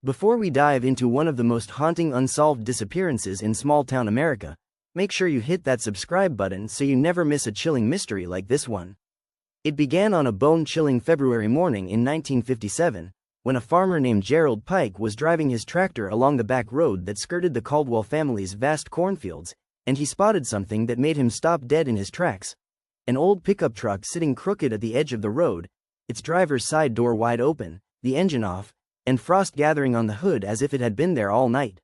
Before we dive into one of the most haunting unsolved disappearances in small-town America, make sure you hit that subscribe button so you never miss a chilling mystery like this one. It began on a bone-chilling February morning in 1957, when a farmer named Gerald Pike was driving his tractor along the back road that skirted the Caldwell family's vast cornfields, and he spotted something that made him stop dead in his tracks. An old pickup truck sitting crooked at the edge of the road, its driver's side door wide open, the engine off, and frost gathering on the hood as if it had been there all night.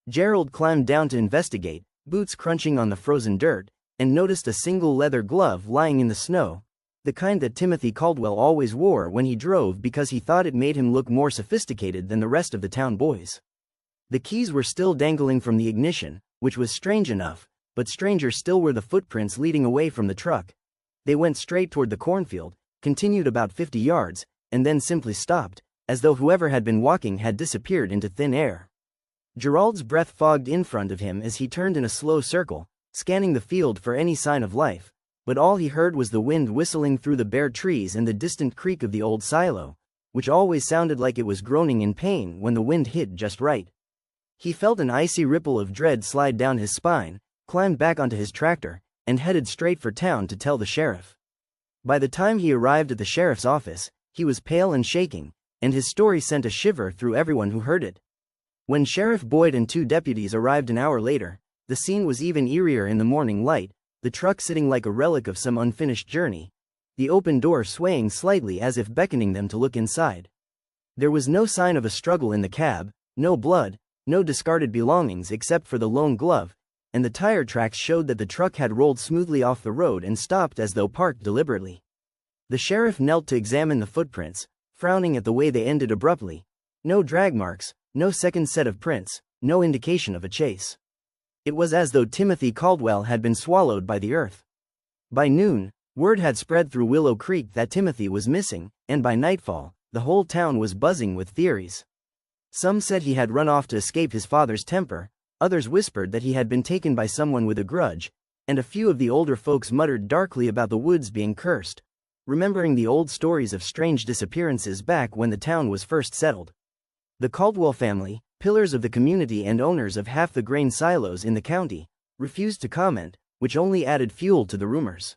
Gerald climbed down to investigate, boots crunching on the frozen dirt, and noticed a single leather glove lying in the snow, the kind that Timothy Caldwell always wore when he drove because he thought it made him look more sophisticated than the rest of the town boys. The keys were still dangling from the ignition, which was strange enough, but stranger still were the footprints leading away from the truck. They went straight toward the cornfield, continued about 50 yards, and then simply stopped, as though whoever had been walking had disappeared into thin air. Gerald's breath fogged in front of him as he turned in a slow circle, scanning the field for any sign of life, but all he heard was the wind whistling through the bare trees and the distant creak of the old silo, which always sounded like it was groaning in pain when the wind hit just right. He felt an icy ripple of dread slide down his spine, climbed back onto his tractor, and headed straight for town to tell the sheriff. By the time he arrived at the sheriff's office, he was pale and shaking, and his story sent a shiver through everyone who heard it. When Sheriff Boyd and two deputies arrived an hour later, the scene was even eerier in the morning light, the truck sitting like a relic of some unfinished journey, the open door swaying slightly as if beckoning them to look inside. There was no sign of a struggle in the cab, no blood, no discarded belongings except for the lone glove, and the tire tracks showed that the truck had rolled smoothly off the road and stopped as though parked deliberately. The sheriff knelt to examine the footprints, frowning at the way they ended abruptly. No drag marks, no second set of prints, no indication of a chase. It was as though Timothy Caldwell had been swallowed by the earth. By noon, word had spread through Willow Creek that Timothy was missing, and by nightfall, the whole town was buzzing with theories. Some said he had run off to escape his father's temper, others whispered that he had been taken by someone with a grudge, and a few of the older folks muttered darkly about the woods being cursed, remembering the old stories of strange disappearances back when the town was first settled. The Caldwell family, pillars of the community and owners of half the grain silos in the county, refused to comment, which only added fuel to the rumors.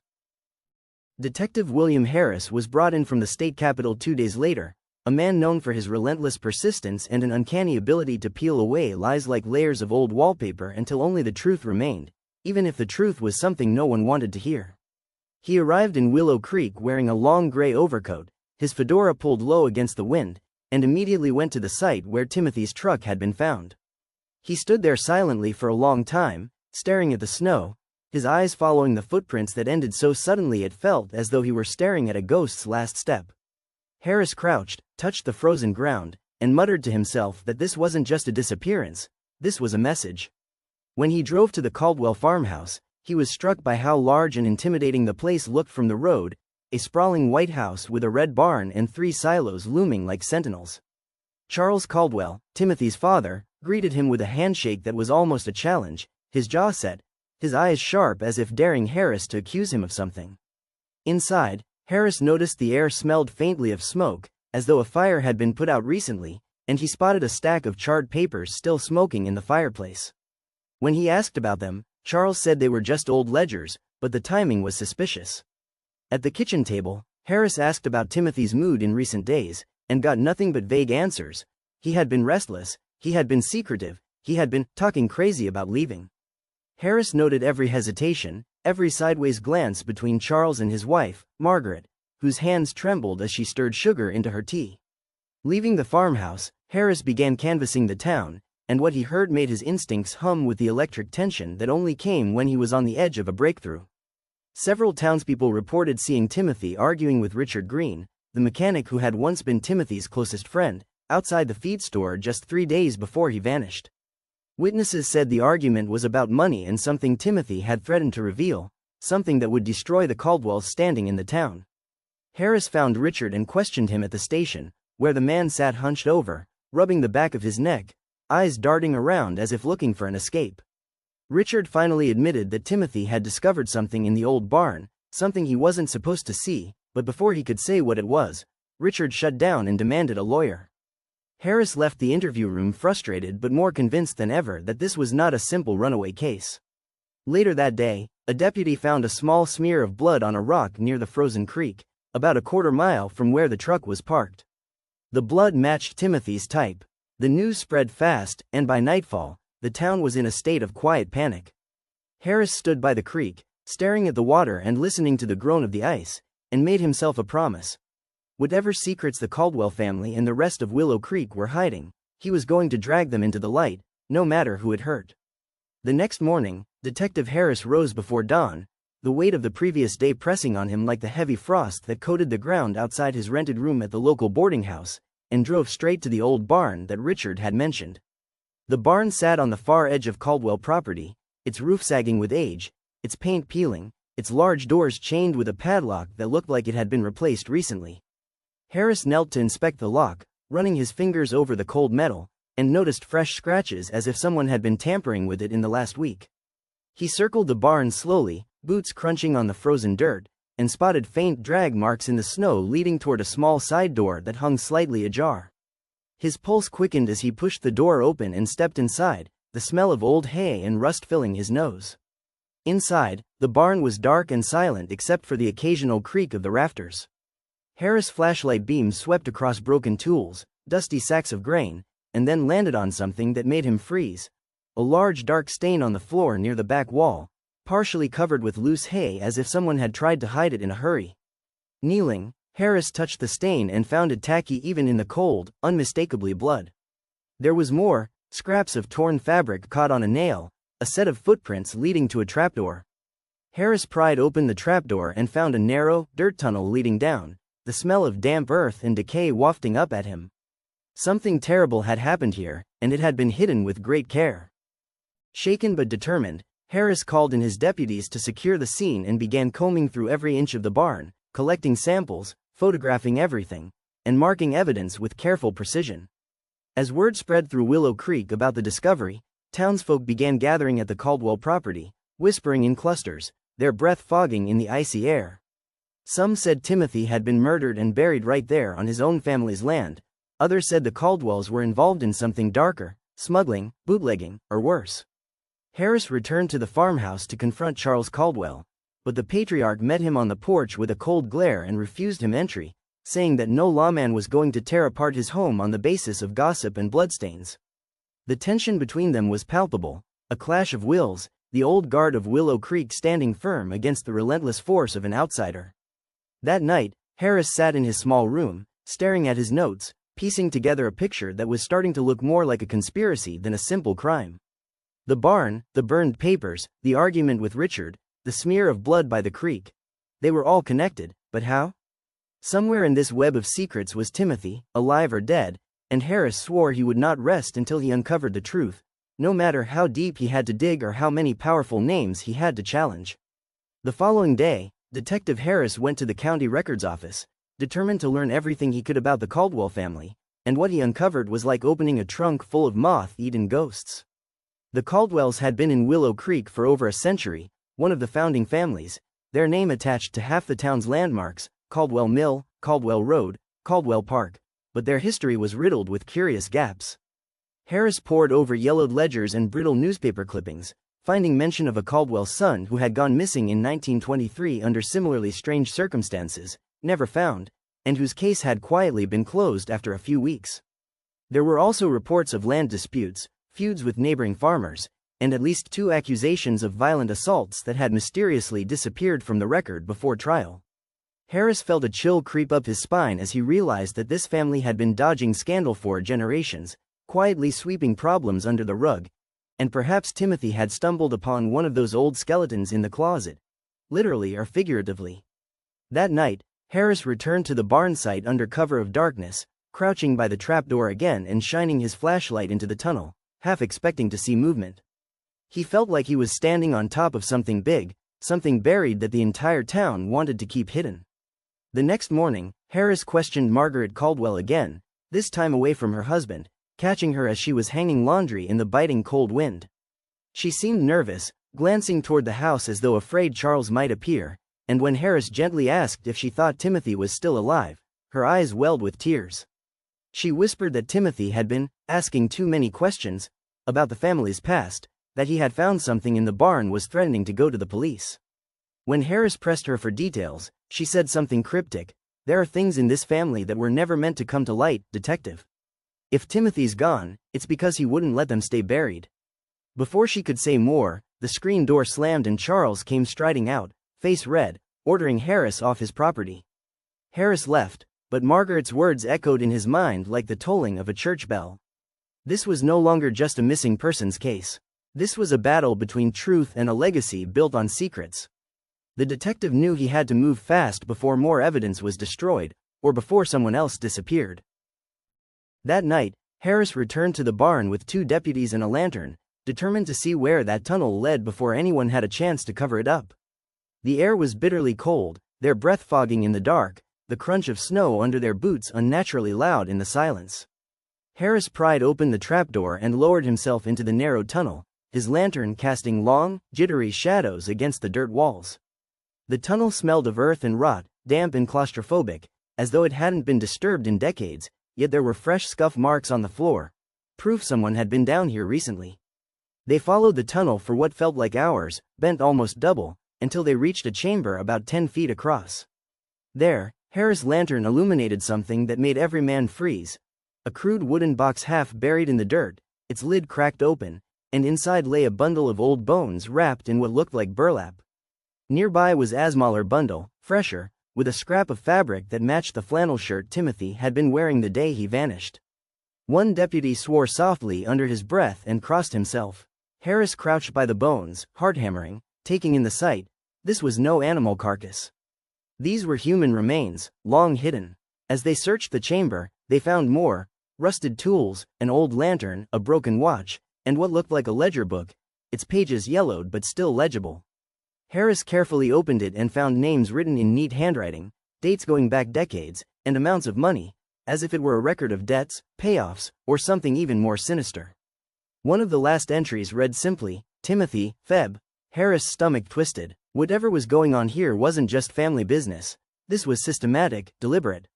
Detective William Harris was brought in from the state capitol 2 days later, a man known for his relentless persistence and an uncanny ability to peel away lies like layers of old wallpaper until only the truth remained, even if the truth was something no one wanted to hear. He arrived in Willow Creek wearing a long gray overcoat, his fedora pulled low against the wind, and immediately went to the site where Timothy's truck had been found. He stood there silently for a long time, staring at the snow, his eyes following the footprints that ended so suddenly it felt as though he were staring at a ghost's last step. Harris crouched, touched the frozen ground, and muttered to himself that this wasn't just a disappearance, this was a message. When he drove to the Caldwell farmhouse, he was struck by how large and intimidating the place looked from the road, a sprawling white house with a red barn and 3 silos looming like sentinels. Charles Caldwell, Timothy's father, greeted him with a handshake that was almost a challenge, his jaw set, his eyes sharp as if daring Harris to accuse him of something. Inside, Harris noticed the air smelled faintly of smoke, as though a fire had been put out recently, and he spotted a stack of charred papers still smoking in the fireplace. When he asked about them, Charles said they were just old ledgers, but the timing was suspicious. At the kitchen table, Harris asked about Timothy's mood in recent days, and got nothing but vague answers. He had been restless, he had been secretive, he had been talking crazy about leaving. Harris noted every hesitation, every sideways glance between Charles and his wife, Margaret, whose hands trembled as she stirred sugar into her tea. Leaving the farmhouse, Harris began canvassing the town, and what he heard made his instincts hum with the electric tension that only came when he was on the edge of a breakthrough. Several townspeople reported seeing Timothy arguing with Richard Green, the mechanic who had once been Timothy's closest friend, outside the feed store just 3 days before he vanished. Witnesses said the argument was about money and something Timothy had threatened to reveal, something that would destroy the Caldwell's standing in the town. Harris found Richard and questioned him at the station, where the man sat hunched over, rubbing the back of his neck, eyes darting around as if looking for an escape. Richard finally admitted that Timothy had discovered something in the old barn, something he wasn't supposed to see, but before he could say what it was, Richard shut down and demanded a lawyer. Harris left the interview room frustrated but more convinced than ever that this was not a simple runaway case. Later that day, a deputy found a small smear of blood on a rock near the frozen creek, about a quarter-mile from where the truck was parked. The blood matched Timothy's type. The news spread fast, and by nightfall, the town was in a state of quiet panic. Harris stood by the creek, staring at the water and listening to the groan of the ice, and made himself a promise. Whatever secrets the Caldwell family and the rest of Willow Creek were hiding, he was going to drag them into the light, no matter who it hurt. The next morning, Detective Harris rose before dawn, the weight of the previous day pressing on him like the heavy frost that coated the ground outside his rented room at the local boarding house, and drove straight to the old barn that Richard had mentioned. The barn sat on the far edge of Caldwell property, its roof sagging with age, its paint peeling, its large doors chained with a padlock that looked like it had been replaced recently. Harris knelt to inspect the lock, running his fingers over the cold metal, and noticed fresh scratches as if someone had been tampering with it in the last week. He circled the barn slowly, boots crunching on the frozen dirt, and spotted faint drag marks in the snow leading toward a small side door that hung slightly ajar. His pulse quickened as he pushed the door open and stepped inside, the smell of old hay and rust filling his nose. Inside, the barn was dark and silent except for the occasional creak of the rafters. Harris' flashlight beams swept across broken tools, dusty sacks of grain, and then landed on something that made him freeze. A large dark stain on the floor near the back wall, partially covered with loose hay as if someone had tried to hide it in a hurry. Kneeling, Harris touched the stain and found it tacky even in the cold, unmistakably blood. There was more, scraps of torn fabric caught on a nail, a set of footprints leading to a trapdoor. Harris pried open the trapdoor and found a narrow, dirt tunnel leading down, the smell of damp earth and decay wafting up at him. Something terrible had happened here, and it had been hidden with great care. Shaken but determined, Harris called in his deputies to secure the scene and began combing through every inch of the barn, collecting samples, photographing everything, and marking evidence with careful precision. As word spread through Willow Creek about the discovery, townsfolk began gathering at the Caldwell property, whispering in clusters, their breath fogging in the icy air. Some said Timothy had been murdered and buried right there on his own family's land. Others said the Caldwells were involved in something darker, smuggling, bootlegging, or worse. Harris returned to the farmhouse to confront Charles Caldwell, but the patriarch met him on the porch with a cold glare and refused him entry, saying that no lawman was going to tear apart his home on the basis of gossip and bloodstains. The tension between them was palpable, a clash of wills, the old guard of Willow Creek standing firm against the relentless force of an outsider. That night, Harris sat in his small room, staring at his notes, piecing together a picture that was starting to look more like a conspiracy than a simple crime. The barn, the burned papers, the argument with Richard, the smear of blood by the creek. They were all connected, but how? Somewhere in this web of secrets was Timothy, alive or dead, and Harris swore he would not rest until he uncovered the truth, no matter how deep he had to dig or how many powerful names he had to challenge. The following day, Detective Harris went to the county records office, determined to learn everything he could about the Caldwell family, and what he uncovered was like opening a trunk full of moth-eaten ghosts. The Caldwells had been in Willow Creek for over a century, one of the founding families, their name attached to half the town's landmarks, Caldwell Mill, Caldwell Road, Caldwell Park, but their history was riddled with curious gaps. Harris pored over yellowed ledgers and brittle newspaper clippings, finding mention of a Caldwell son who had gone missing in 1923 under similarly strange circumstances, never found, and whose case had quietly been closed after a few weeks. There were also reports of land disputes, feuds with neighboring farmers, and at least 2 accusations of violent assaults that had mysteriously disappeared from the record before trial. Harris felt a chill creep up his spine as he realized that this family had been dodging scandal for generations, quietly sweeping problems under the rug, and perhaps Timothy had stumbled upon one of those old skeletons in the closet, literally or figuratively. That night, Harris returned to the barn site under cover of darkness, crouching by the trapdoor again and shining his flashlight into the tunnel, half expecting to see movement. He felt like he was standing on top of something big, something buried that the entire town wanted to keep hidden. The next morning, Harris questioned Margaret Caldwell again, this time away from her husband, catching her as she was hanging laundry in the biting cold wind. She seemed nervous, glancing toward the house as though afraid Charles might appear, and when Harris gently asked if she thought Timothy was still alive, her eyes welled with tears. She whispered that Timothy had been asking too many questions about the family's past, that he had found something in the barn, was threatening to go to the police. When Harris pressed her for details, she said something cryptic. "There are things in this family that were never meant to come to light, detective. If Timothy's gone, it's because he wouldn't let them stay buried." Before she could say more, the screen door slammed and Charles came striding out, face red, ordering Harris off his property. Harris left, but Margaret's words echoed in his mind like the tolling of a church bell. This was no longer just a missing persons case. This was a battle between truth and a legacy built on secrets. The detective knew he had to move fast before more evidence was destroyed, or before someone else disappeared. That night, Harris returned to the barn with 2 deputies and a lantern, determined to see where that tunnel led before anyone had a chance to cover it up. The air was bitterly cold, their breath fogging in the dark, the crunch of snow under their boots unnaturally loud in the silence. Harris pried open the trapdoor and lowered himself into the narrow tunnel, his lantern casting long, jittery shadows against the dirt walls. The tunnel smelled of earth and rot, damp and claustrophobic, as though it hadn't been disturbed in decades, yet there were fresh scuff marks on the floor, proof someone had been down here recently. They followed the tunnel for what felt like hours, bent almost double, until they reached a chamber about 10 feet across. There, Harris' lantern illuminated something that made every man freeze. A crude wooden box half buried in the dirt, its lid cracked open, and inside lay a bundle of old bones wrapped in what looked like burlap. Nearby was a smaller bundle, fresher, with a scrap of fabric that matched the flannel shirt Timothy had been wearing the day he vanished. One deputy swore softly under his breath and crossed himself. Harris crouched by the bones, heart hammering, taking in the sight. This was no animal carcass. These were human remains, long hidden. As they searched the chamber, they found more: rusted tools, an old lantern, a broken watch, and what looked like a ledger book, its pages yellowed but still legible. Harris carefully opened it and found names written in neat handwriting, dates going back decades, and amounts of money, as if it were a record of debts, payoffs, or something even more sinister. One of the last entries read simply, "Timothy, Feb." Harris' stomach twisted. Whatever was going on here wasn't just family business. This was systematic, deliberate.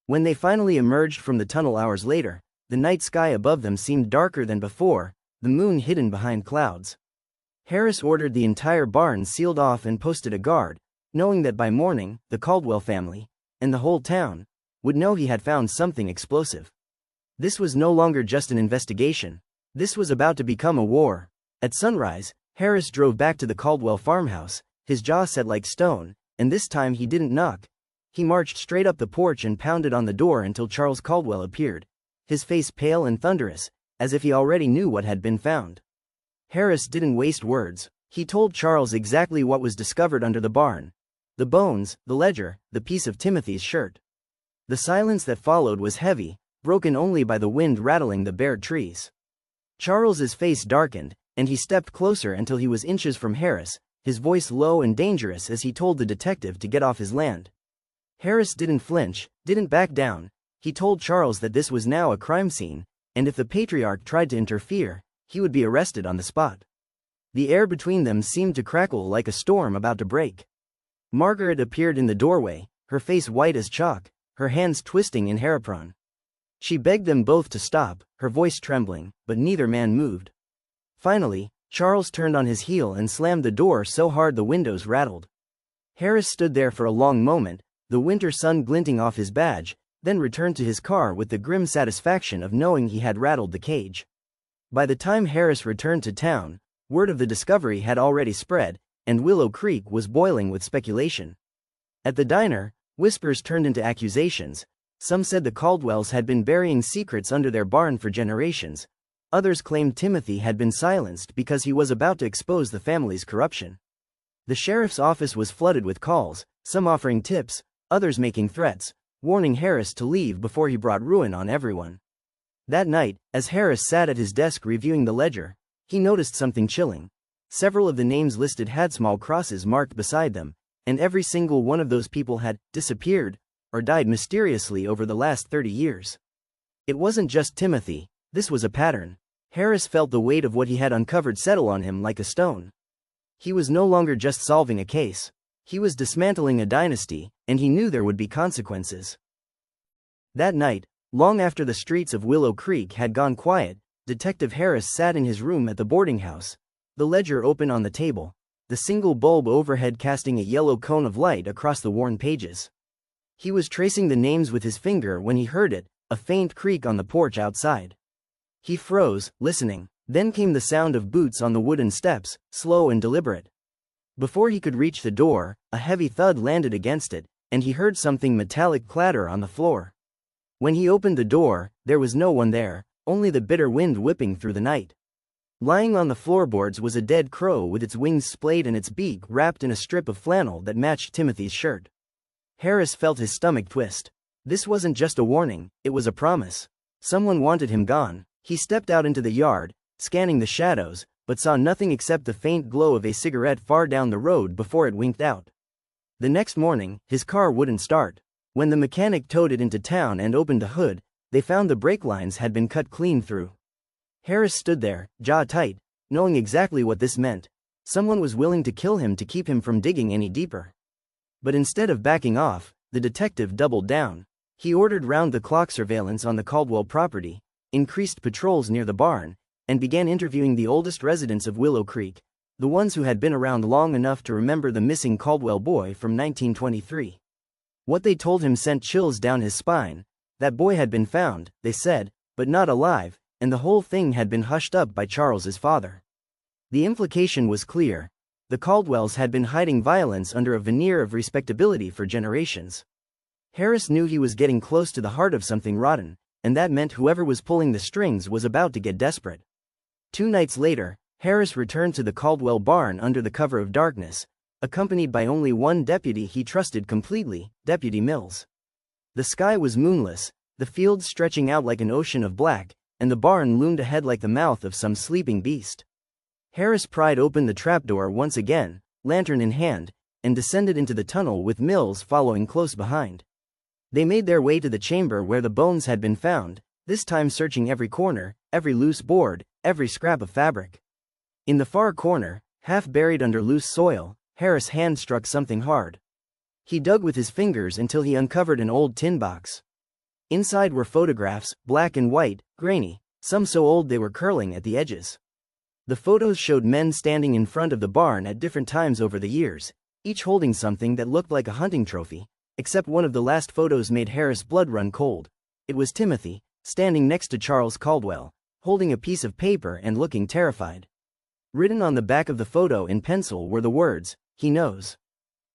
When they finally emerged from the tunnel hours later, the night sky above them seemed darker than before, the moon hidden behind clouds. Harris ordered the entire barn sealed off and posted a guard, knowing that by morning, the Caldwell family, and the whole town, would know he had found something explosive. This was no longer just an investigation. This was about to become a war. At sunrise, Harris drove back to the Caldwell farmhouse, his jaw set like stone, and this time he didn't knock. He marched straight up the porch and pounded on the door until Charles Caldwell appeared, his face pale and thunderous, as if he already knew what had been found. Harris didn't waste words. He told Charles exactly what was discovered under the barn: the bones, the ledger, the piece of Timothy's shirt. The silence that followed was heavy, broken only by the wind rattling the bare trees. Charles's face darkened, and he stepped closer until he was inches from Harris, his voice low and dangerous as he told the detective to get off his land. Harris didn't flinch, didn't back down. He told Charles that this was now a crime scene, and if the patriarch tried to interfere, he would be arrested on the spot. The air between them seemed to crackle like a storm about to break. Margaret appeared in the doorway, her face white as chalk, her hands twisting in hairapron. She begged them both to stop, her voice trembling, but neither man moved. Finally, Charles turned on his heel and slammed the door so hard the windows rattled. Harris stood there for a long moment, the winter sun glinting off his badge, then returned to his car with the grim satisfaction of knowing he had rattled the cage. By the time Harris returned to town, word of the discovery had already spread, and Willow Creek was boiling with speculation. At the diner, whispers turned into accusations. Some said the Caldwells had been burying secrets under their barn for generations. Others claimed Timothy had been silenced because he was about to expose the family's corruption. The sheriff's office was flooded with calls, some offering tips, others making threats, warning Harris to leave before he brought ruin on everyone. That night, as Harris sat at his desk reviewing the ledger, he noticed something chilling. Several of the names listed had small crosses marked beside them, and every single one of those people had disappeared or died mysteriously over the last 30 years. It wasn't just Timothy, this was a pattern. Harris felt the weight of what he had uncovered settle on him like a stone. He was no longer just solving a case. He was dismantling a dynasty, and he knew there would be consequences. That night, Long after the streets of Willow Creek had gone quiet, Detective Harris sat in his room at the boarding house, the ledger open on the table, the single bulb overhead casting a yellow cone of light across the worn pages. He was tracing the names with his finger when he heard it, a faint creak on the porch outside. He froze, listening. Then came the sound of boots on the wooden steps, slow and deliberate. Before he could reach the door, a heavy thud landed against it, and he heard something metallic clatter on the floor. When he opened the door, there was no one there, only the bitter wind whipping through the night. Lying on the floorboards was a dead crow with its wings splayed and its beak wrapped in a strip of flannel that matched Timothy's shirt. Harris felt his stomach twist. This wasn't just a warning, it was a promise. Someone wanted him gone. He stepped out into the yard, scanning the shadows, but saw nothing except the faint glow of a cigarette far down the road before it winked out. The next morning, his car wouldn't start. When the mechanic towed it into town and opened the hood, they found the brake lines had been cut clean through. Harris stood there, jaw tight, knowing exactly what this meant. Someone was willing to kill him to keep him from digging any deeper. But instead of backing off, the detective doubled down. He ordered round-the-clock surveillance on the Caldwell property, increased patrols near the barn, and began interviewing the oldest residents of Willow Creek, the ones who had been around long enough to remember the missing Caldwell boy from 1923. What they told him sent chills down his spine. That boy had been found, they said, but not alive, and the whole thing had been hushed up by Charles's father. The implication was clear. The Caldwells had been hiding violence under a veneer of respectability for generations. Harris knew he was getting close to the heart of something rotten, and that meant whoever was pulling the strings was about to get desperate. 2 nights later, Harris returned to the Caldwell barn under the cover of darkness, accompanied by only one deputy he trusted completely, Deputy Mills. The sky was moonless, the fields stretching out like an ocean of black, and the barn loomed ahead like the mouth of some sleeping beast. Harris pried open the trapdoor once again, lantern in hand, and descended into the tunnel with Mills following close behind. They made their way to the chamber where the bones had been found, this time searching every corner, every loose board, every scrap of fabric. In the far corner, half buried under loose soil, Harris' hand struck something hard. He dug with his fingers until he uncovered an old tin box. Inside were photographs, black and white, grainy, some so old they were curling at the edges. The photos showed men standing in front of the barn at different times over the years, each holding something that looked like a hunting trophy, except one of the last photos made Harris' blood run cold. It was Timothy, standing next to Charles Caldwell, holding a piece of paper and looking terrified. Written on the back of the photo in pencil were the words, "He knows."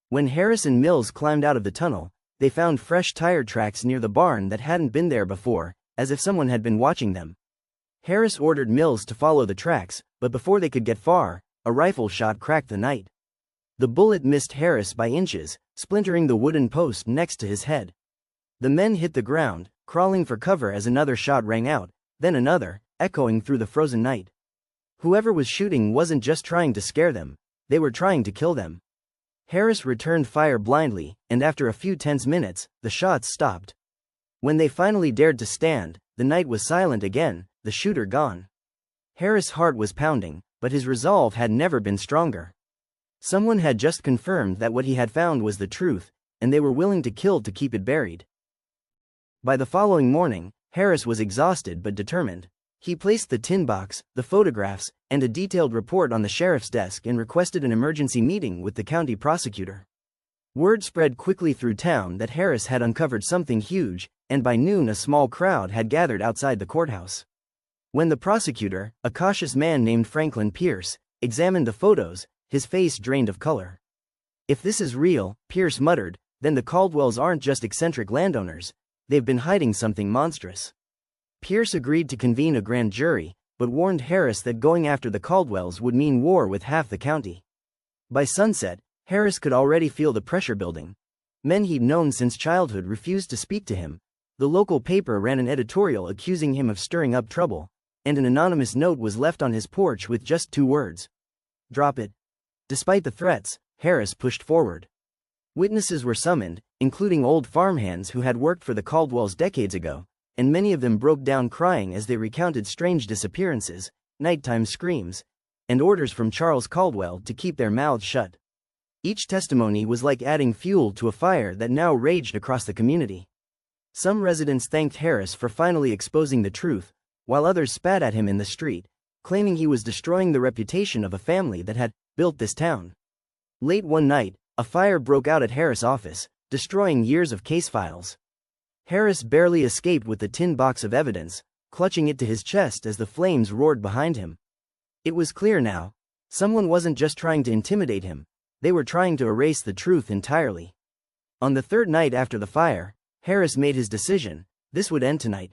When Harris and Mills climbed out of the tunnel, they found fresh tire tracks near the barn that hadn't been there before, as if someone had been watching them. Harris ordered Mills to follow the tracks, but before they could get far, a rifle shot cracked the night. The bullet missed Harris by inches, splintering the wooden post next to his head. The men hit the ground, crawling for cover as another shot rang out, then another, echoing through the frozen night. Whoever was shooting wasn't just trying to scare them, they were trying to kill them. Harris returned fire blindly, and after a few tense minutes, the shots stopped. When they finally dared to stand, the night was silent again, the shooter gone. Harris' heart was pounding, but his resolve had never been stronger. Someone had just confirmed that what he had found was the truth, and they were willing to kill to keep it buried. By the following morning, Harris was exhausted but determined. He placed the tin box, the photographs, and a detailed report on the sheriff's desk and requested an emergency meeting with the county prosecutor. Word spread quickly through town that Harris had uncovered something huge, and by noon a small crowd had gathered outside the courthouse. When the prosecutor, a cautious man named Franklin Pierce, examined the photos, his face drained of color. "If this is real," Pierce muttered, "then the Caldwells aren't just eccentric landowners, they've been hiding something monstrous." Pierce agreed to convene a grand jury, but warned Harris that going after the Caldwells would mean war with half the county. By sunset, Harris could already feel the pressure building. Men he'd known since childhood refused to speak to him. The local paper ran an editorial accusing him of stirring up trouble, and an anonymous note was left on his porch with just 2 words: "Drop it." Despite the threats, Harris pushed forward. Witnesses were summoned, including old farmhands who had worked for the Caldwells decades ago, and many of them broke down crying as they recounted strange disappearances, nighttime screams, and orders from Charles Caldwell to keep their mouths shut. Each testimony was like adding fuel to a fire that now raged across the community. Some residents thanked Harris for finally exposing the truth, while others spat at him in the street, claiming he was destroying the reputation of a family that had built this town. Late one night, a fire broke out at Harris' office, destroying years of case files. Harris barely escaped with the tin box of evidence, clutching it to his chest as the flames roared behind him. It was clear now. Someone wasn't just trying to intimidate him, they were trying to erase the truth entirely. On the third night after the fire, Harris made his decision: this would end tonight.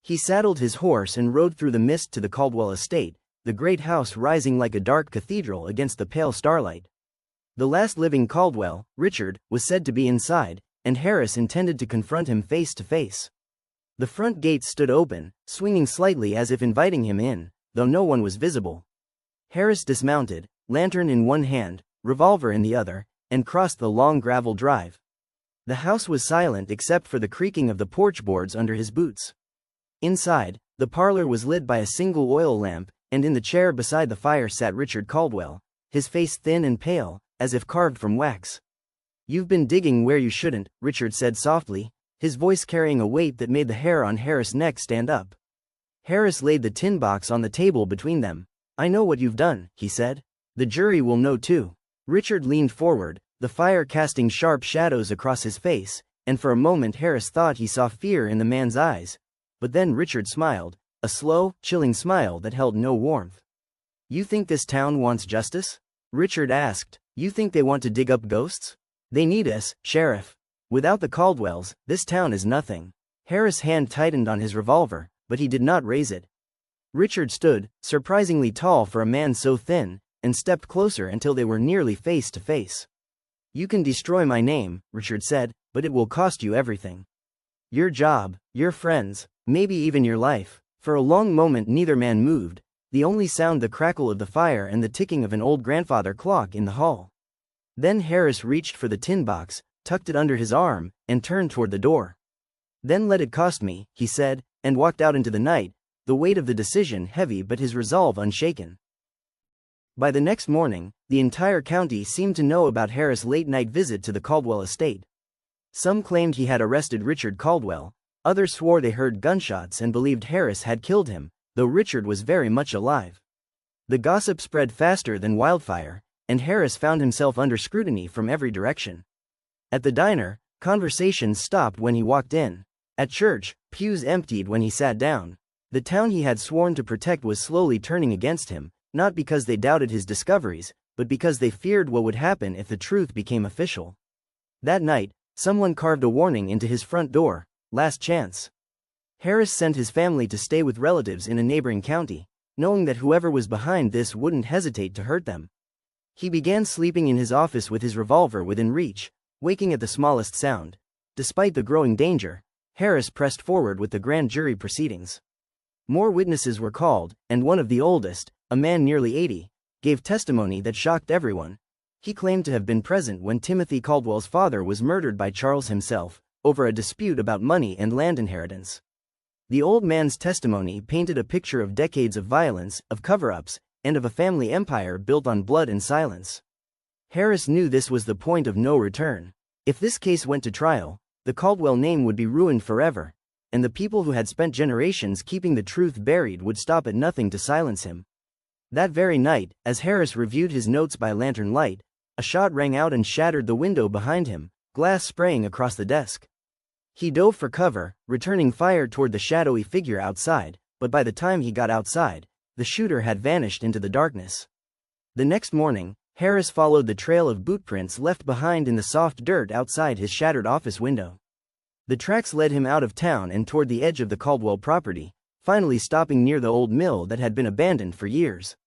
He saddled his horse and rode through the mist to the Caldwell estate, the great house rising like a dark cathedral against the pale starlight. The last living Caldwell, Richard, was said to be inside, and Harris intended to confront him face to face. The front gate stood open, swinging slightly as if inviting him in, though no one was visible. Harris dismounted, lantern in one hand, revolver in the other, and crossed the long gravel drive. The house was silent except for the creaking of the porch boards under his boots. Inside, the parlor was lit by a single oil lamp, and in the chair beside the fire sat Richard Caldwell, his face thin and pale, as if carved from wax. "You've been digging where you shouldn't," Richard said softly, his voice carrying a weight that made the hair on Harris' neck stand up. Harris laid the tin box on the table between them. "I know what you've done," he said. "The jury will know too." Richard leaned forward, the fire casting sharp shadows across his face, and for a moment Harris thought he saw fear in the man's eyes. But then Richard smiled, a slow, chilling smile that held no warmth. "You think this town wants justice?" Richard asked. "You think they want to dig up ghosts? They need us, Sheriff. Without the Caldwells, this town is nothing." Harris' hand tightened on his revolver, but he did not raise it. Richard stood, surprisingly tall for a man so thin, and stepped closer until they were nearly face to face. "You can destroy my name," Richard said, "but it will cost you everything. Your job, your friends, maybe even your life." For a long moment neither man moved, the only sound the crackle of the fire and the ticking of an old grandfather clock in the hall. Then Harris reached for the tin box, tucked it under his arm, and turned toward the door. "Then let it cost me," he said, and walked out into the night, the weight of the decision heavy but his resolve unshaken. By the next morning, the entire county seemed to know about Harris' late-night visit to the Caldwell estate. Some claimed he had arrested Richard Caldwell, others swore they heard gunshots and believed Harris had killed him, though Richard was very much alive. The gossip spread faster than wildfire, and Harris found himself under scrutiny from every direction. At the diner, conversations stopped when he walked in. At church, pews emptied when he sat down. The town he had sworn to protect was slowly turning against him, not because they doubted his discoveries, but because they feared what would happen if the truth became official. That night, someone carved a warning into his front door: "Last chance." Harris sent his family to stay with relatives in a neighboring county, knowing that whoever was behind this wouldn't hesitate to hurt them. He began sleeping in his office with his revolver within reach, waking at the smallest sound. Despite the growing danger, Harris pressed forward with the grand jury proceedings. More witnesses were called, and one of the oldest, a man nearly 80, gave testimony that shocked everyone. He claimed to have been present when Timothy Caldwell's father was murdered by Charles himself, over a dispute about money and land inheritance. The old man's testimony painted a picture of decades of violence, of cover-ups, and of a family empire built on blood and silence. Harris knew this was the point of no return. If this case went to trial, the Caldwell name would be ruined forever, and the people who had spent generations keeping the truth buried would stop at nothing to silence him. That very night, as Harris reviewed his notes by lantern light, a shot rang out and shattered the window behind him, glass spraying across the desk. He dove for cover, returning fire toward the shadowy figure outside, but by the time he got outside, the shooter had vanished into the darkness. The next morning, Harris followed the trail of bootprints left behind in the soft dirt outside his shattered office window. The tracks led him out of town and toward the edge of the Caldwell property, finally stopping near the old mill that had been abandoned for years.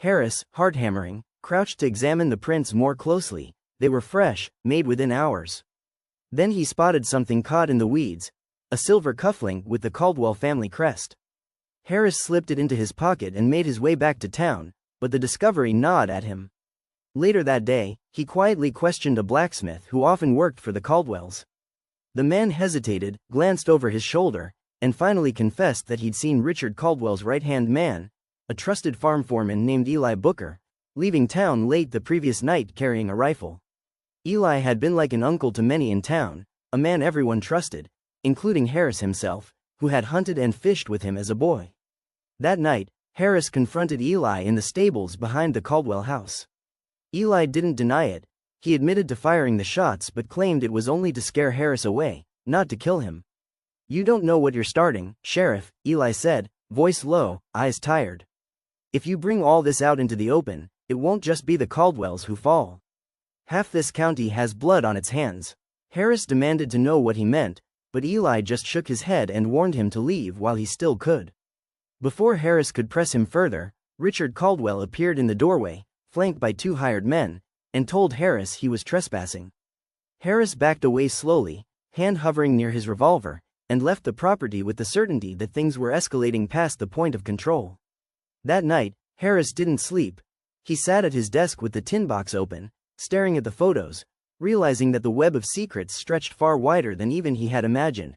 Harris, heart hammering, crouched to examine the prints more closely. They were fresh, made within hours. Then he spotted something caught in the weeds, a silver cufflink with the Caldwell family crest. Harris slipped it into his pocket and made his way back to town, but the discovery gnawed at him. Later that day, he quietly questioned a blacksmith who often worked for the Caldwells. The man hesitated, glanced over his shoulder, and finally confessed that he'd seen Richard Caldwell's right-hand man, a trusted farm foreman named Eli Booker, leaving town late the previous night carrying a rifle. Eli had been like an uncle to many in town, a man everyone trusted, including Harris himself, who had hunted and fished with him as a boy. That night, Harris confronted Eli in the stables behind the Caldwell house. Eli didn't deny it. He admitted to firing the shots but claimed it was only to scare Harris away, not to kill him. "You don't know what you're starting, Sheriff," Eli said, voice low, eyes tired. "If you bring all this out into the open, it won't just be the Caldwells who fall. Half this county has blood on its hands." Harris demanded to know what he meant, but Eli just shook his head and warned him to leave while he still could. Before Harris could press him further, Richard Caldwell appeared in the doorway, flanked by 2 hired men, and told Harris he was trespassing. Harris backed away slowly, hand hovering near his revolver, and left the property with the certainty that things were escalating past the point of control. That night, Harris didn't sleep. He sat at his desk with the tin box open, staring at the photos, realizing that the web of secrets stretched far wider than even he had imagined.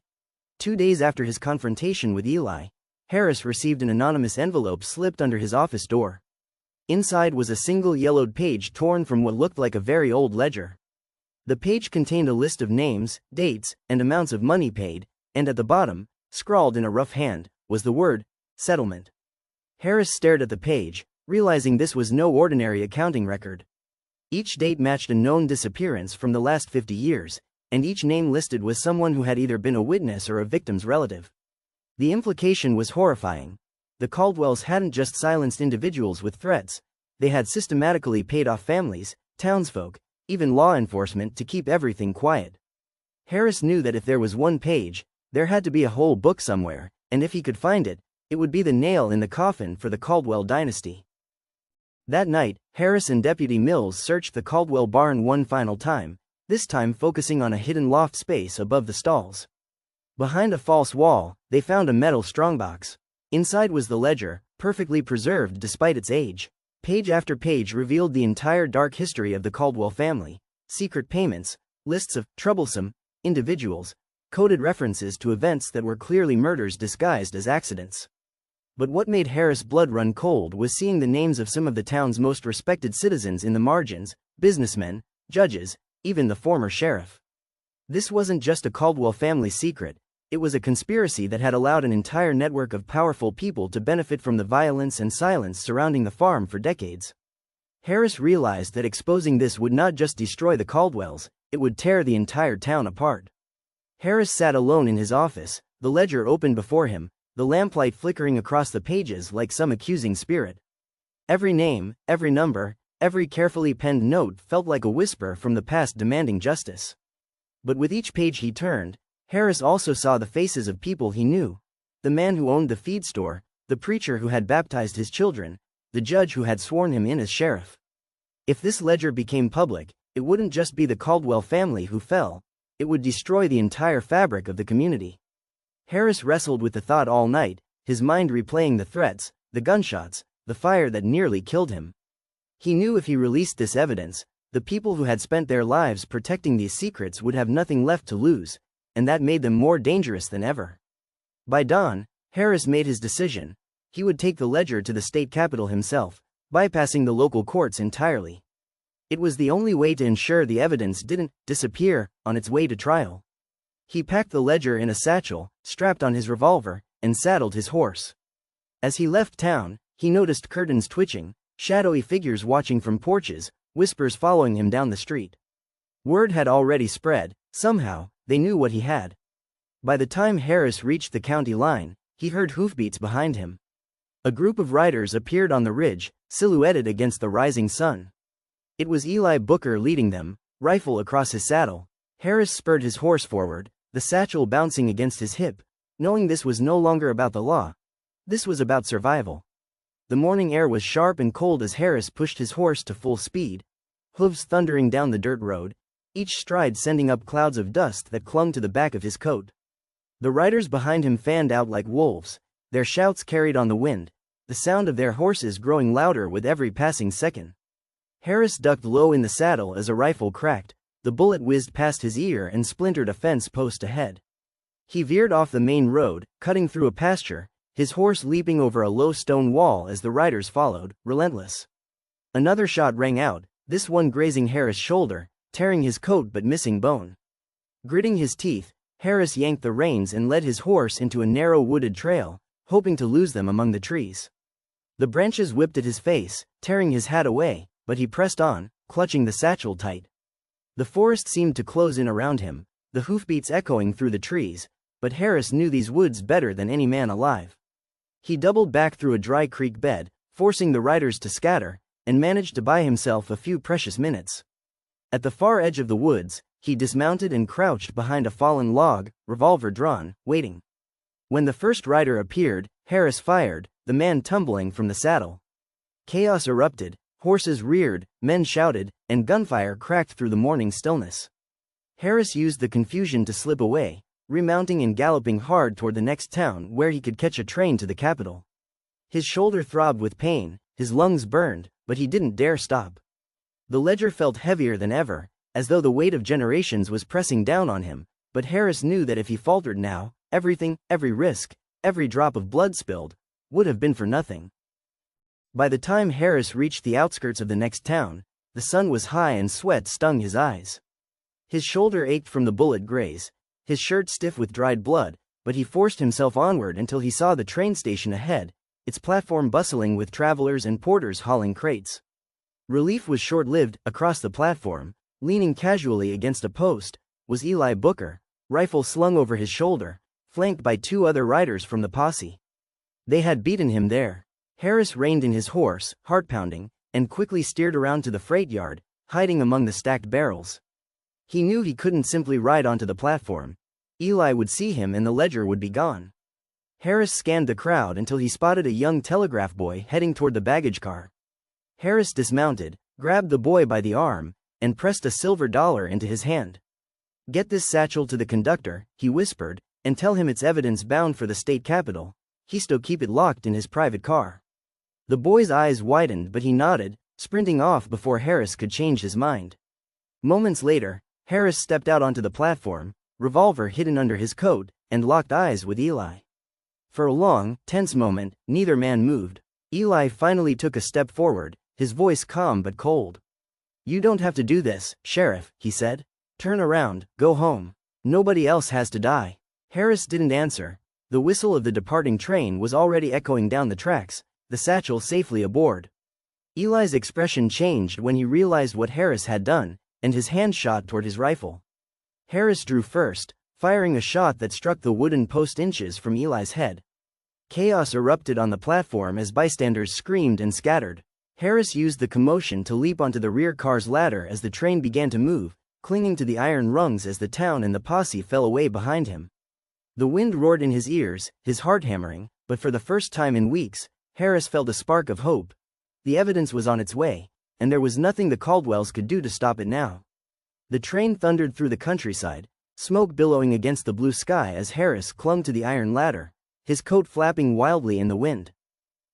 2 days after his confrontation with Eli, Harris received an anonymous envelope slipped under his office door. Inside was a single yellowed page torn from what looked like a very old ledger. The page contained a list of names, dates, and amounts of money paid, and at the bottom, scrawled in a rough hand, was the word, settlement. Harris stared at the page, realizing this was no ordinary accounting record. Each date matched a known disappearance from the last 50 years, and each name listed was someone who had either been a witness or a victim's relative. The implication was horrifying. The Caldwells hadn't just silenced individuals with threats, they had systematically paid off families, townsfolk, even law enforcement to keep everything quiet. Harris knew that if there was one page, there had to be a whole book somewhere, and if he could find it, it would be the nail in the coffin for the Caldwell dynasty. That night, Harris and Deputy Mills searched the Caldwell barn one final time, this time focusing on a hidden loft space above the stalls. Behind a false wall, they found a metal strongbox. Inside was the ledger, perfectly preserved despite its age. Page after page revealed the entire dark history of the Caldwell family, secret payments, lists of troublesome individuals, coded references to events that were clearly murders disguised as accidents. But what made Harris' blood run cold was seeing the names of some of the town's most respected citizens in the margins, businessmen, judges, even the former sheriff. This wasn't just a Caldwell family secret, it was a conspiracy that had allowed an entire network of powerful people to benefit from the violence and silence surrounding the farm for decades. Harris realized that exposing this would not just destroy the Caldwells, it would tear the entire town apart. Harris sat alone in his office, the ledger open before him, the lamplight flickering across the pages like some accusing spirit. Every name, every number, every carefully penned note felt like a whisper from the past demanding justice. But with each page he turned, Harris also saw the faces of people he knew. The man who owned the feed store, the preacher who had baptized his children, the judge who had sworn him in as sheriff. If this ledger became public, it wouldn't just be the Caldwell family who fell, it would destroy the entire fabric of the community. Harris wrestled with the thought all night, his mind replaying the threats, the gunshots, the fire that nearly killed him. He knew if he released this evidence, the people who had spent their lives protecting these secrets would have nothing left to lose, and that made them more dangerous than ever. By dawn, Harris made his decision. He would take the ledger to the state capitol himself, bypassing the local courts entirely. It was the only way to ensure the evidence didn't disappear on its way to trial. He packed the ledger in a satchel, strapped on his revolver, and saddled his horse. As he left town, he noticed curtains twitching, shadowy figures watching from porches, whispers following him down the street. Word had already spread, somehow, they knew what he had. By the time Harris reached the county line, he heard hoofbeats behind him. A group of riders appeared on the ridge, silhouetted against the rising sun. It was Eli Booker leading them, rifle across his saddle. Harris spurred his horse forward, the satchel bouncing against his hip, knowing this was no longer about the law. This was about survival. The morning air was sharp and cold as Harris pushed his horse to full speed, hooves thundering down the dirt road, each stride sending up clouds of dust that clung to the back of his coat. The riders behind him fanned out like wolves, their shouts carried on the wind, the sound of their horses growing louder with every passing second. Harris ducked low in the saddle as a rifle cracked, the bullet whizzed past his ear and splintered a fence post ahead. He veered off the main road, cutting through a pasture, his horse leaping over a low stone wall as the riders followed, relentless. Another shot rang out, this one grazing Harris' shoulder, tearing his coat but missing bone. Gritting his teeth, Harris yanked the reins and led his horse into a narrow wooded trail, hoping to lose them among the trees. The branches whipped at his face, tearing his hat away, but he pressed on, clutching the satchel tight. The forest seemed to close in around him, the hoofbeats echoing through the trees, but Harris knew these woods better than any man alive. He doubled back through a dry creek bed, forcing the riders to scatter, and managed to buy himself a few precious minutes. At the far edge of the woods, he dismounted and crouched behind a fallen log, revolver drawn, waiting. When the first rider appeared, Harris fired, the man tumbling from the saddle. Chaos erupted, horses reared, men shouted, and gunfire cracked through the morning stillness. Harris used the confusion to slip away, remounting and galloping hard toward the next town where he could catch a train to the capital. His shoulder throbbed with pain, his lungs burned, but he didn't dare stop. The ledger felt heavier than ever, as though the weight of generations was pressing down on him, but Harris knew that if he faltered now, everything, every risk, every drop of blood spilled, would have been for nothing. By the time Harris reached the outskirts of the next town, the sun was high and sweat stung his eyes. His shoulder ached from the bullet graze, his shirt stiff with dried blood, but he forced himself onward until he saw the train station ahead, its platform bustling with travelers and porters hauling crates. Relief was short-lived. Across the platform, leaning casually against a post, was Eli Booker, rifle slung over his shoulder, flanked by two other riders from the posse. They had beaten him there. Harris reined in his horse, heart-pounding, and quickly steered around to the freight yard, hiding among the stacked barrels. He knew he couldn't simply ride onto the platform. Eli would see him and the ledger would be gone. Harris scanned the crowd until he spotted a young telegraph boy heading toward the baggage car. Harris dismounted, grabbed the boy by the arm, and pressed a silver dollar into his hand. "Get this satchel to the conductor," he whispered, "and tell him it's evidence bound for the state capitol. He still keep it locked in his private car." The boy's eyes widened, but he nodded, sprinting off before Harris could change his mind. Moments later, Harris stepped out onto the platform, revolver hidden under his coat, and locked eyes with Eli. For a long, tense moment, neither man moved. Eli finally took a step forward, his voice calm but cold. "You don't have to do this, Sheriff," he said. "Turn around, go home. Nobody else has to die." Harris didn't answer. The whistle of the departing train was already echoing down the tracks, the satchel safely aboard. Eli's expression changed when he realized what Harris had done, and his hand shot toward his rifle. Harris drew first, firing a shot that struck the wooden post inches from Eli's head. Chaos erupted on the platform as bystanders screamed and scattered. Harris used the commotion to leap onto the rear car's ladder as the train began to move, clinging to the iron rungs as the town and the posse fell away behind him. The wind roared in his ears, his heart hammering, but for the first time in weeks, Harris felt a spark of hope. The evidence was on its way, and there was nothing the Caldwells could do to stop it now. The train thundered through the countryside, smoke billowing against the blue sky as Harris clung to the iron ladder, his coat flapping wildly in the wind.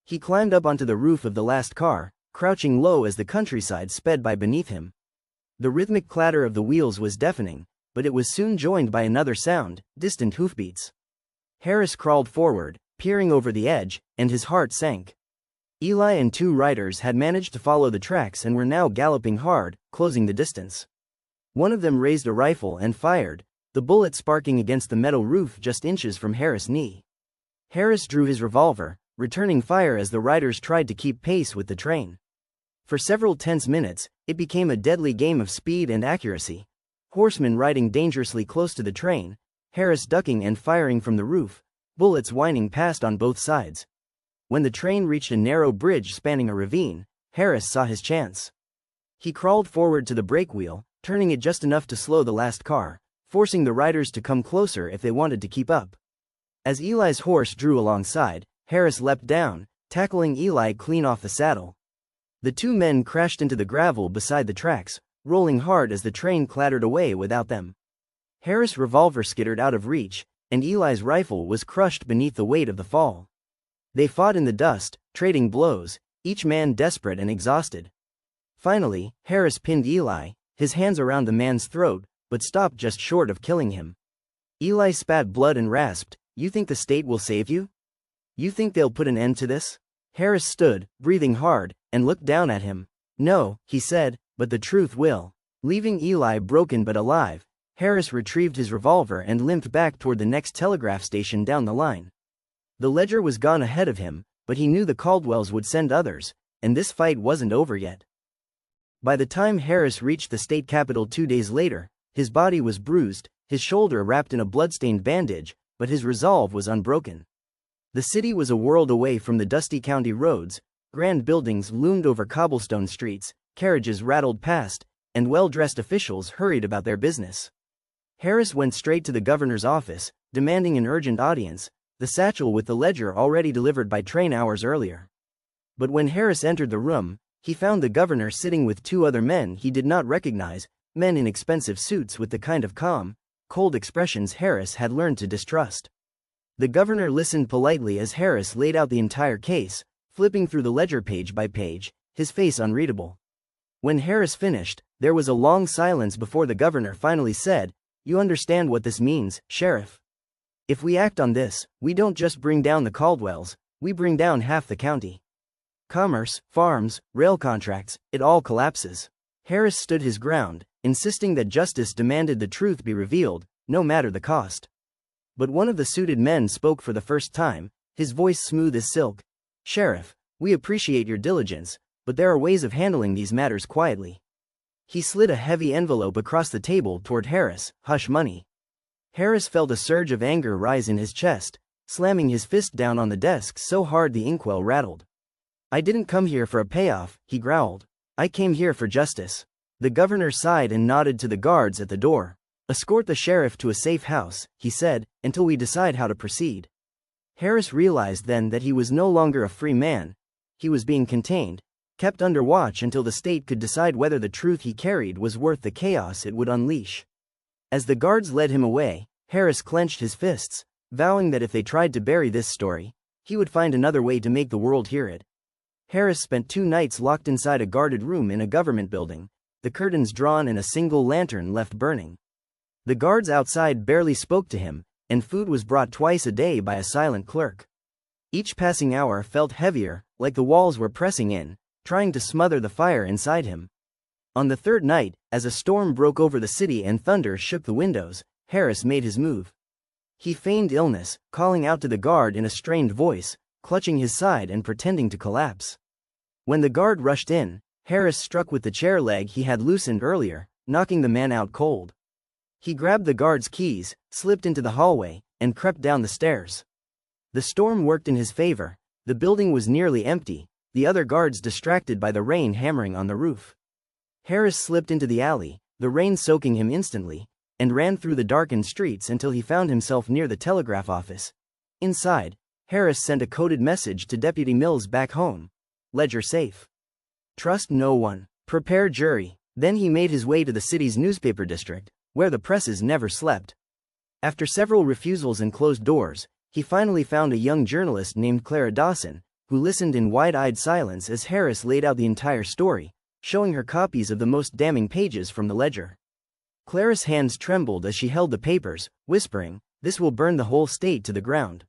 He climbed up onto the roof of the last car, crouching low as the countryside sped by beneath him. The rhythmic clatter of the wheels was deafening, but it was soon joined by another sound, distant hoofbeats. Harris crawled forward, peering over the edge, and his heart sank. Eli and two riders had managed to follow the tracks and were now galloping hard, closing the distance. One of them raised a rifle and fired, the bullet sparking against the metal roof just inches from Harris' knee. Harris drew his revolver, returning fire as the riders tried to keep pace with the train. For several tense minutes, it became a deadly game of speed and accuracy. Horsemen riding dangerously close to the train, Harris ducking and firing from the roof, bullets whining past on both sides. When the train reached a narrow bridge spanning a ravine, Harris saw his chance. He crawled forward to the brake wheel, turning it just enough to slow the last car, forcing the riders to come closer if they wanted to keep up. As Eli's horse drew alongside, Harris leapt down, tackling Eli clean off the saddle. The two men crashed into the gravel beside the tracks, rolling hard as the train clattered away without them. Harris' revolver skittered out of reach, and Eli's rifle was crushed beneath the weight of the fall. They fought in the dust, trading blows, each man desperate and exhausted. Finally, Harris pinned Eli, his hands around the man's throat, but stopped just short of killing him. Eli spat blood and rasped, "You think the state will save you? You think they'll put an end to this?" Harris stood, breathing hard, and looked down at him. "No," he said, "but the truth will." Leaving Eli broken but alive, Harris retrieved his revolver and limped back toward the next telegraph station down the line. The ledger was gone ahead of him, but he knew the Caldwells would send others, and this fight wasn't over yet. By the time Harris reached the state capitol 2 days later, his body was bruised, his shoulder wrapped in a blood-stained bandage, but his resolve was unbroken. The city was a world away from the dusty county roads, grand buildings loomed over cobblestone streets, carriages rattled past, and well-dressed officials hurried about their business. Harris went straight to the governor's office, demanding an urgent audience, the satchel with the ledger already delivered by train hours earlier. But when Harris entered the room, he found the governor sitting with 2 other men he did not recognize, men in expensive suits with the kind of calm, cold expressions Harris had learned to distrust. The governor listened politely as Harris laid out the entire case, flipping through the ledger page by page, his face unreadable. When Harris finished, there was a long silence before the governor finally said, "You understand what this means, Sheriff? If we act on this, we don't just bring down the Caldwells, we bring down half the county. Commerce, farms, rail contracts, it all collapses." Harris stood his ground, insisting that justice demanded the truth be revealed, no matter the cost. But one of the suited men spoke for the first time, his voice smooth as silk. "Sheriff, we appreciate your diligence, but there are ways of handling these matters quietly." He slid a heavy envelope across the table toward Harris. "Hush money." Harris felt a surge of anger rise in his chest, slamming his fist down on the desk so hard the inkwell rattled. "I didn't come here for a payoff," he growled. "I came here for justice." The governor sighed and nodded to the guards at the door. "Escort the sheriff to a safe house," he said, "until we decide how to proceed." Harris realized then that he was no longer a free man. He was being contained, kept under watch until the state could decide whether the truth he carried was worth the chaos it would unleash. As the guards led him away, Harris clenched his fists, vowing that if they tried to bury this story, he would find another way to make the world hear it. Harris spent 2 nights locked inside a guarded room in a government building, the curtains drawn and a single lantern left burning. The guards outside barely spoke to him, and food was brought twice a day by a silent clerk. Each passing hour felt heavier, like the walls were pressing in, trying to smother the fire inside him. On the 3rd night, as a storm broke over the city and thunder shook the windows, Harris made his move. He feigned illness, calling out to the guard in a strained voice, clutching his side and pretending to collapse. When the guard rushed in, Harris struck with the chair leg he had loosened earlier, knocking the man out cold. He grabbed the guard's keys, slipped into the hallway, and crept down the stairs. The storm worked in his favor. The building was nearly empty, the other guards distracted by the rain hammering on the roof. Harris slipped into the alley, the rain soaking him instantly, and ran through the darkened streets until he found himself near the telegraph office. Inside, Harris sent a coded message to Deputy Mills back home. "Ledger safe. Trust no one. Prepare jury." Then he made his way to the city's newspaper district, where the presses never slept. After several refusals and closed doors, he finally found a young journalist named Clara Dawson, who listened in wide-eyed silence as Harris laid out the entire story, showing her copies of the most damning pages from the ledger. Clara's hands trembled as she held the papers, whispering, "This will burn the whole state to the ground."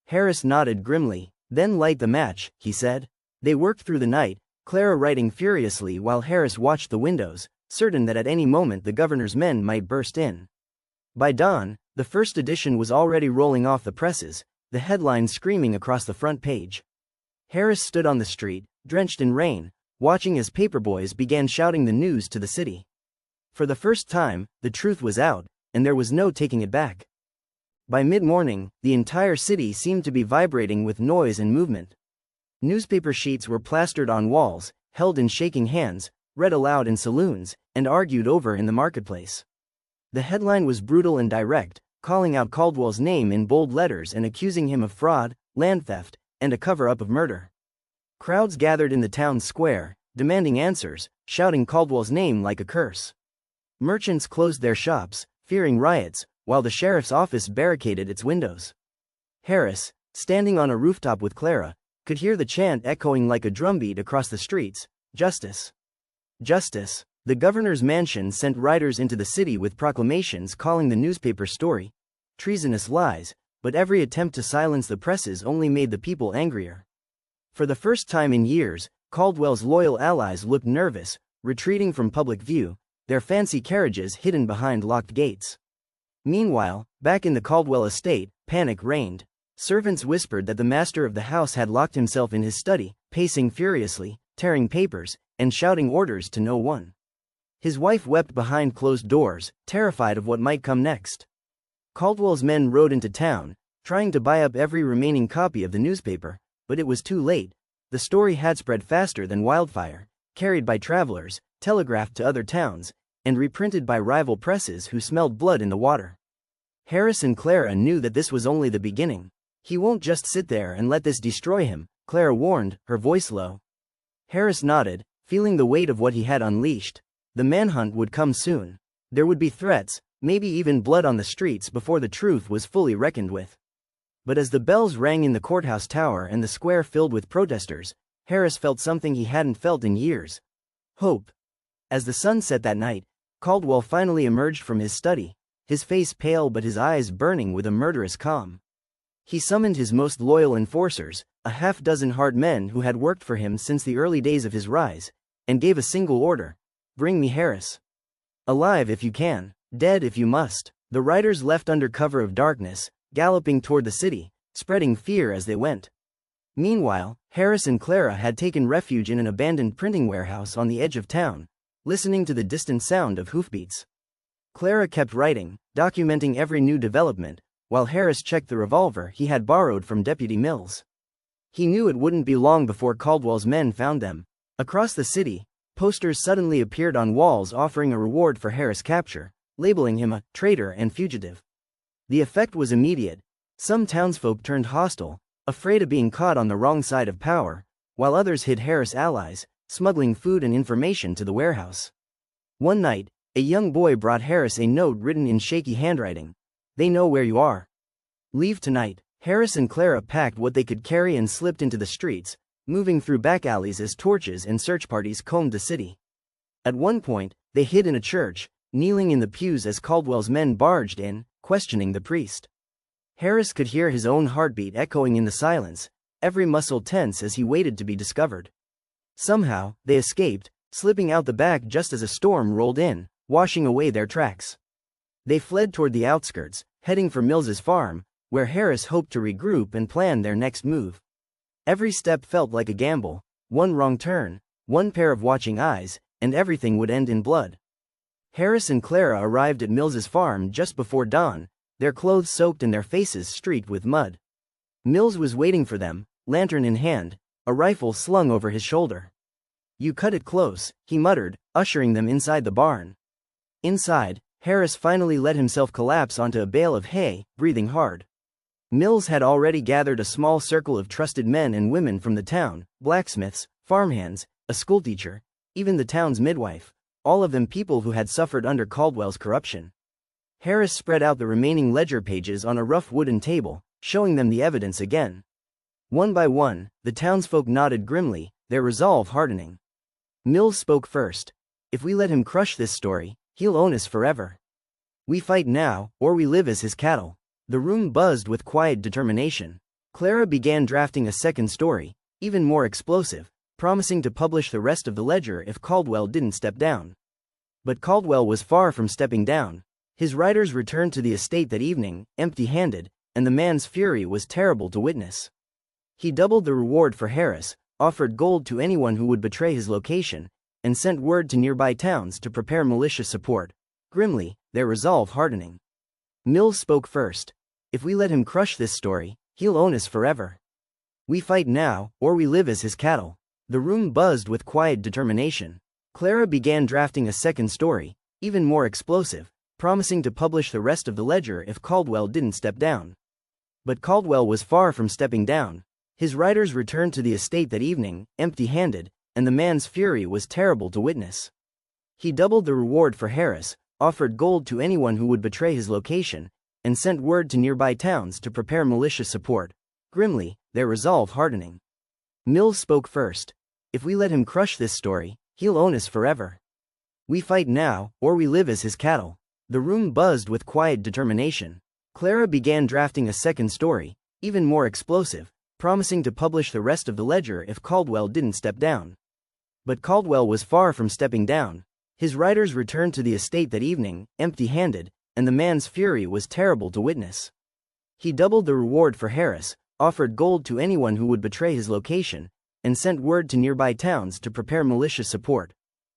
Harris nodded grimly. "Then light the match," he said. They worked through the night, Clara writing furiously while Harris watched the windows, certain that at any moment the governor's men might burst in. By dawn, the first edition was already rolling off the presses, the headlines screaming across the front page. Harris stood on the street, drenched in rain, watching as paperboys began shouting the news to the city. For the first time, the truth was out, and there was no taking it back. By mid-morning, the entire city seemed to be vibrating with noise and movement. Newspaper sheets were plastered on walls, held in shaking hands, read aloud in saloons, and argued over in the marketplace. The headline was brutal and direct, calling out Caldwell's name in bold letters and accusing him of fraud, land theft, and a cover-up of murder. Crowds gathered in the town square, demanding answers, shouting Caldwell's name like a curse. Merchants closed their shops, fearing riots, while the sheriff's office barricaded its windows. Harris, standing on a rooftop with Clara, could hear the chant echoing like a drumbeat across the streets, "Justice! Justice!" The governor's mansion sent riders into the city with proclamations calling the newspaper story treasonous lies, but every attempt to silence the presses only made the people angrier. For the first time in years, Caldwell's loyal allies looked nervous, retreating from public view, their fancy carriages hidden behind locked gates. Meanwhile, back in the Caldwell estate, panic reigned. Servants whispered that the master of the house had locked himself in his study, pacing furiously, tearing papers, and shouting orders to no one. His wife wept behind closed doors, terrified of what might come next. Caldwell's men rode into town, trying to buy up every remaining copy of the newspaper, but it was too late. The story had spread faster than wildfire, carried by travelers, telegraphed to other towns, and reprinted by rival presses who smelled blood in the water. Harris and Clara knew that this was only the beginning. He won't just sit there and let this destroy him, Clara warned, her voice low. Harris nodded, feeling the weight of what he had unleashed. The manhunt would come soon. There would be threats, maybe even blood on the streets before the truth was fully reckoned with. But as the bells rang in the courthouse tower and the square filled with protesters, Harris felt something he hadn't felt in years. Hope. As the sun set that night, Caldwell finally emerged from his study, his face pale but his eyes burning with a murderous calm. He summoned his most loyal enforcers, a half-dozen hard men who had worked for him since the early days of his rise, and gave a single order: "Bring me Harris. Alive if you can, dead if you must." The riders left under cover of darkness, galloping toward the city, spreading fear as they went. Meanwhile, Harris and Clara had taken refuge in an abandoned printing warehouse on the edge of town, listening to the distant sound of hoofbeats. Clara kept writing, documenting every new development, while Harris checked the revolver he had borrowed from Deputy Mills. He knew it wouldn't be long before Caldwell's men found them. Across the city, posters suddenly appeared on walls offering a reward for Harris' capture, labeling him a traitor and fugitive. The effect was immediate. Some townsfolk turned hostile, afraid of being caught on the wrong side of power, while others hid Harris' allies, smuggling food and information to the warehouse. One night, a young boy brought Harris a note written in shaky handwriting. "They know where you are. Leave tonight." Harris and Clara packed what they could carry and slipped into the streets, moving through back alleys as torches and search parties combed the city. At one point, they hid in a church, kneeling in the pews as Caldwell's men barged in, questioning the priest. Harris could hear his own heartbeat echoing in the silence, every muscle tense as he waited to be discovered. Somehow, they escaped, slipping out the back just as a storm rolled in, washing away their tracks. They fled toward the outskirts, heading for Mills's farm, where Harris hoped to regroup and plan their next move. Every step felt like a gamble. One wrong turn, one pair of watching eyes, and everything would end in blood. Harris and Clara arrived at Mills's farm just before dawn, their clothes soaked and their faces streaked with mud. Mills was waiting for them, lantern in hand, a rifle slung over his shoulder. "You cut it close," he muttered, ushering them inside the barn. Inside, Harris finally let himself collapse onto a bale of hay, breathing hard. Mills had already gathered a small circle of trusted men and women from the town, blacksmiths, farmhands, a schoolteacher, even the town's midwife, all of them people who had suffered under Caldwell's corruption. Harris spread out the remaining ledger pages on a rough wooden table, showing them the evidence again. One by one, the townsfolk nodded grimly, their resolve hardening. Mills spoke first. "If we let him crush this story, he'll own us forever. We fight now, or we live as his cattle." The room buzzed with quiet determination. Clara began drafting a second story, even more explosive, promising to publish the rest of the ledger if Caldwell didn't step down. But Caldwell was far from stepping down. His writers returned to the estate that evening, empty-handed, and the man's fury was terrible to witness. He doubled the reward for Harris, offered gold to anyone who would betray his location, and sent word to nearby towns to prepare militia support, grimly, their resolve hardening. Mills spoke first. "If we let him crush this story, he'll own us forever. We fight now, or we live as his cattle." The room buzzed with quiet determination. Clara began drafting a second story, even more explosive, promising to publish the rest of the ledger if Caldwell didn't step down. But Caldwell was far from stepping down. His writers returned to the estate that evening, empty-handed, and the man's fury was terrible to witness. He doubled the reward for Harris, offered gold to anyone who would betray his location, and sent word to nearby towns to prepare militia support, grimly, their resolve hardening. Mills spoke first. "If we let him crush this story, he'll own us forever. We fight now, or we live as his cattle." The room buzzed with quiet determination. Clara began drafting a second story, even more explosive, promising to publish the rest of the ledger if Caldwell didn't step down. But Caldwell was far from stepping down. His riders returned to the estate that evening, empty-handed, and the man's fury was terrible to witness. He doubled the reward for Harris, offered gold to anyone who would betray his location, and sent word to nearby towns to prepare militia support.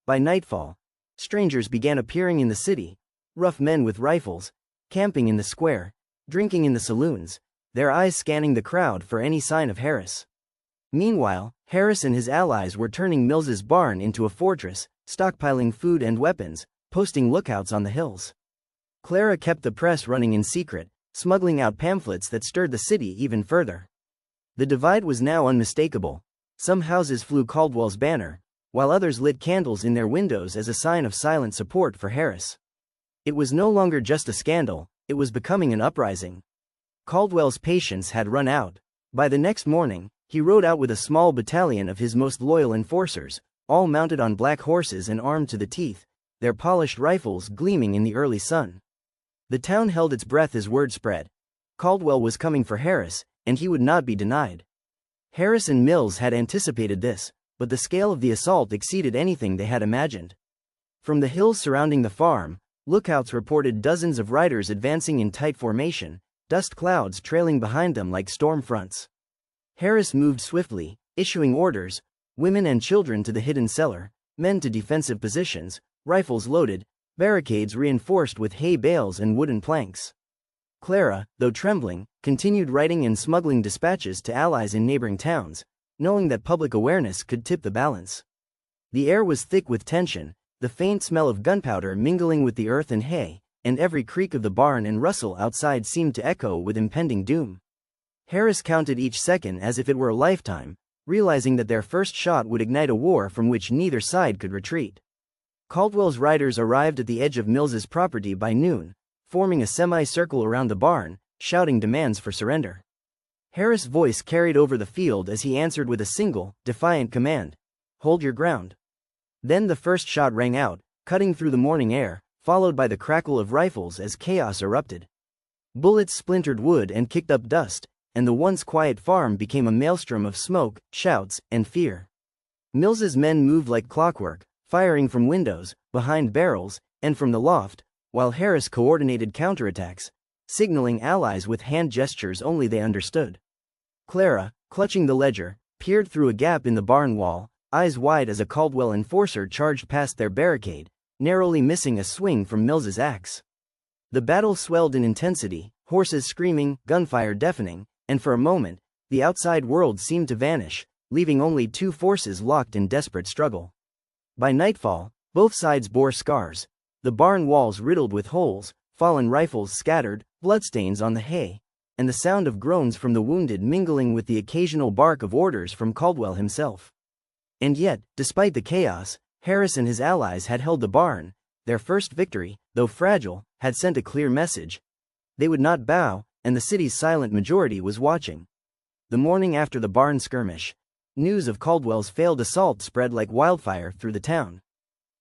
By nightfall, strangers began appearing in the city, rough men with rifles, camping in the square, drinking in the saloons, their eyes scanning the crowd for any sign of Harris. Meanwhile, Harris and his allies were turning Mills's barn into a fortress, stockpiling food and weapons, posting lookouts on the hills. Clara kept the press running in secret, smuggling out pamphlets that stirred the city even further. The divide was now unmistakable. Some houses flew Caldwell's banner, while others lit candles in their windows as a sign of silent support for Harris. It was no longer just a scandal, it was becoming an uprising. Caldwell's patience had run out. By the next morning, he rode out with a small battalion of his most loyal enforcers, all mounted on black horses and armed to the teeth, their polished rifles gleaming in the early sun. The town held its breath as word spread. Caldwell was coming for Harris, and he would not be denied. Harris and Mills had anticipated this, but the scale of the assault exceeded anything they had imagined. From the hills surrounding the farm, lookouts reported dozens of riders advancing in tight formation, dust clouds trailing behind them like storm fronts. Harris moved swiftly, issuing orders, women and children to the hidden cellar, men to defensive positions, rifles loaded, barricades reinforced with hay bales and wooden planks. Clara, though trembling, continued writing and smuggling dispatches to allies in neighboring towns, knowing that public awareness could tip the balance. The air was thick with tension, the faint smell of gunpowder mingling with the earth and hay, and every creak of the barn and rustle outside seemed to echo with impending doom. Harris counted each second as if it were a lifetime, realizing that their first shot would ignite a war from which neither side could retreat. Caldwell's riders arrived at the edge of Mills's property by noon, forming a semicircle around the barn, shouting demands for surrender. Harris' voice carried over the field as he answered with a single, defiant command: "Hold your ground." Then the first shot rang out, cutting through the morning air, followed by the crackle of rifles as chaos erupted. Bullets splintered wood and kicked up dust, and the once quiet farm became a maelstrom of smoke, shouts, and fear. Mills's men moved like clockwork, firing from windows, behind barrels, and from the loft, while Harris coordinated counterattacks, signaling allies with hand gestures only they understood. Clara, clutching the ledger, peered through a gap in the barn wall, eyes wide as a Caldwell enforcer charged past their barricade, narrowly missing a swing from Mills's axe. The battle swelled in intensity, horses screaming, gunfire deafening, and for a moment, the outside world seemed to vanish, leaving only two forces locked in desperate struggle. By nightfall, both sides bore scars, the barn walls riddled with holes, fallen rifles scattered, bloodstains on the hay, and the sound of groans from the wounded mingling with the occasional bark of orders from Caldwell himself. And yet, despite the chaos, Harris and his allies had held the barn. Their first victory, though fragile, had sent a clear message. They would not bow, and the city's silent majority was watching. The morning after the barn skirmish, news of Caldwell's failed assault spread like wildfire through the town.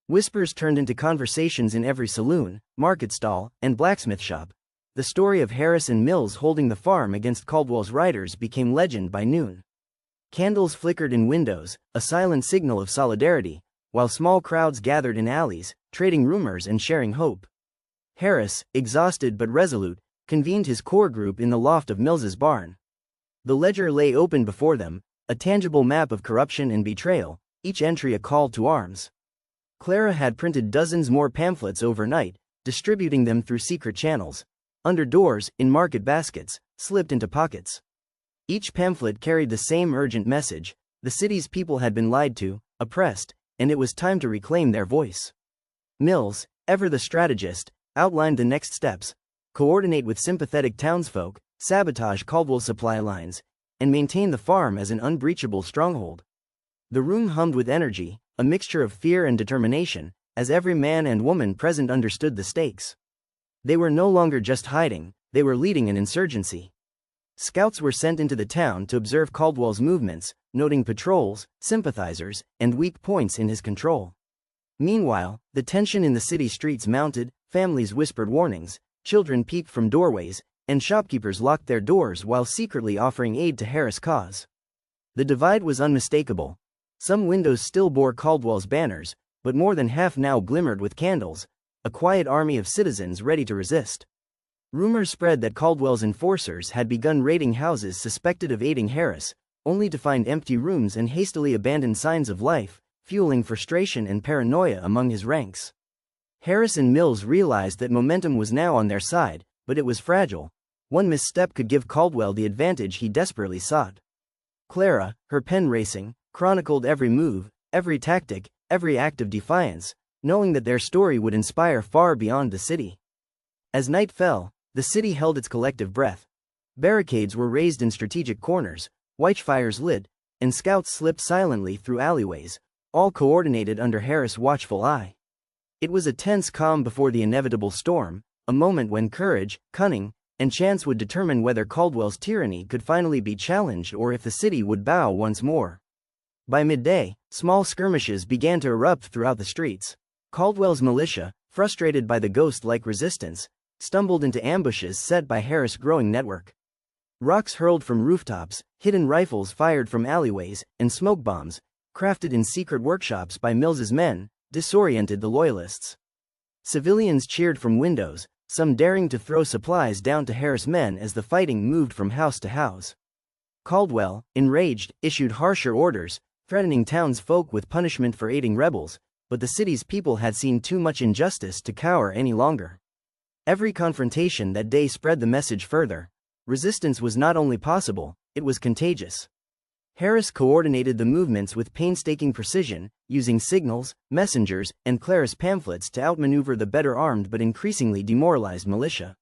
Whispers turned into conversations in every saloon, market stall, and blacksmith shop. The story of Harris and Mills holding the farm against Caldwell's riders became legend by noon. Candles flickered in windows, a silent signal of solidarity, while small crowds gathered in alleys, trading rumors and sharing hope. Harris, exhausted but resolute, convened his core group in the loft of Mills's barn. The ledger lay open before them, a tangible map of corruption and betrayal, each entry a call to arms. Clara had printed dozens more pamphlets overnight, distributing them through secret channels, under doors, in market baskets, slipped into pockets. Each pamphlet carried the same urgent message: the city's people had been lied to, oppressed, and it was time to reclaim their voice. Mills, ever the strategist, outlined the next steps: coordinate with sympathetic townsfolk, sabotage Caldwell's supply lines, and maintain the farm as an unbreachable stronghold. The room hummed with energy, a mixture of fear and determination, as every man and woman present understood the stakes. They were no longer just hiding, they were leading an insurgency. Scouts were sent into the town to observe Caldwell's movements, noting patrols, sympathizers, and weak points in his control. Meanwhile, the tension in the city streets mounted, families whispered warnings, children peeked from doorways, and shopkeepers locked their doors while secretly offering aid to Harris' cause. The divide was unmistakable. Some windows still bore Caldwell's banners, but more than half now glimmered with candles, a quiet army of citizens ready to resist. Rumors spread that Caldwell's enforcers had begun raiding houses suspected of aiding Harris, only to find empty rooms and hastily abandoned signs of life, fueling frustration and paranoia among his ranks. Harris and Mills realized that momentum was now on their side, but it was fragile. One misstep could give Caldwell the advantage he desperately sought. Clara, her pen racing, chronicled every move, every tactic, every act of defiance, knowing that their story would inspire far beyond the city. As night fell, the city held its collective breath. Barricades were raised in strategic corners, watchfires lit, and scouts slipped silently through alleyways, all coordinated under Harris' watchful eye. It was a tense calm before the inevitable storm, a moment when courage, cunning, and chance would determine whether Caldwell's tyranny could finally be challenged or if the city would bow once more. By midday, small skirmishes began to erupt throughout the streets. Caldwell's militia, frustrated by the ghost-like resistance, stumbled into ambushes set by Harris' growing network. Rocks hurled from rooftops, hidden rifles fired from alleyways, and smoke bombs, crafted in secret workshops by Mills's men, disoriented the loyalists. Civilians cheered from windows, some daring to throw supplies down to Harris' men as the fighting moved from house to house. Caldwell, enraged, issued harsher orders, threatening townsfolk with punishment for aiding rebels, but the city's people had seen too much injustice to cower any longer. Every confrontation that day spread the message further. Resistance was not only possible, it was contagious. Harris coordinated the movements with painstaking precision, using signals, messengers, and Clara's pamphlets to outmaneuver the better armed but increasingly demoralized militia.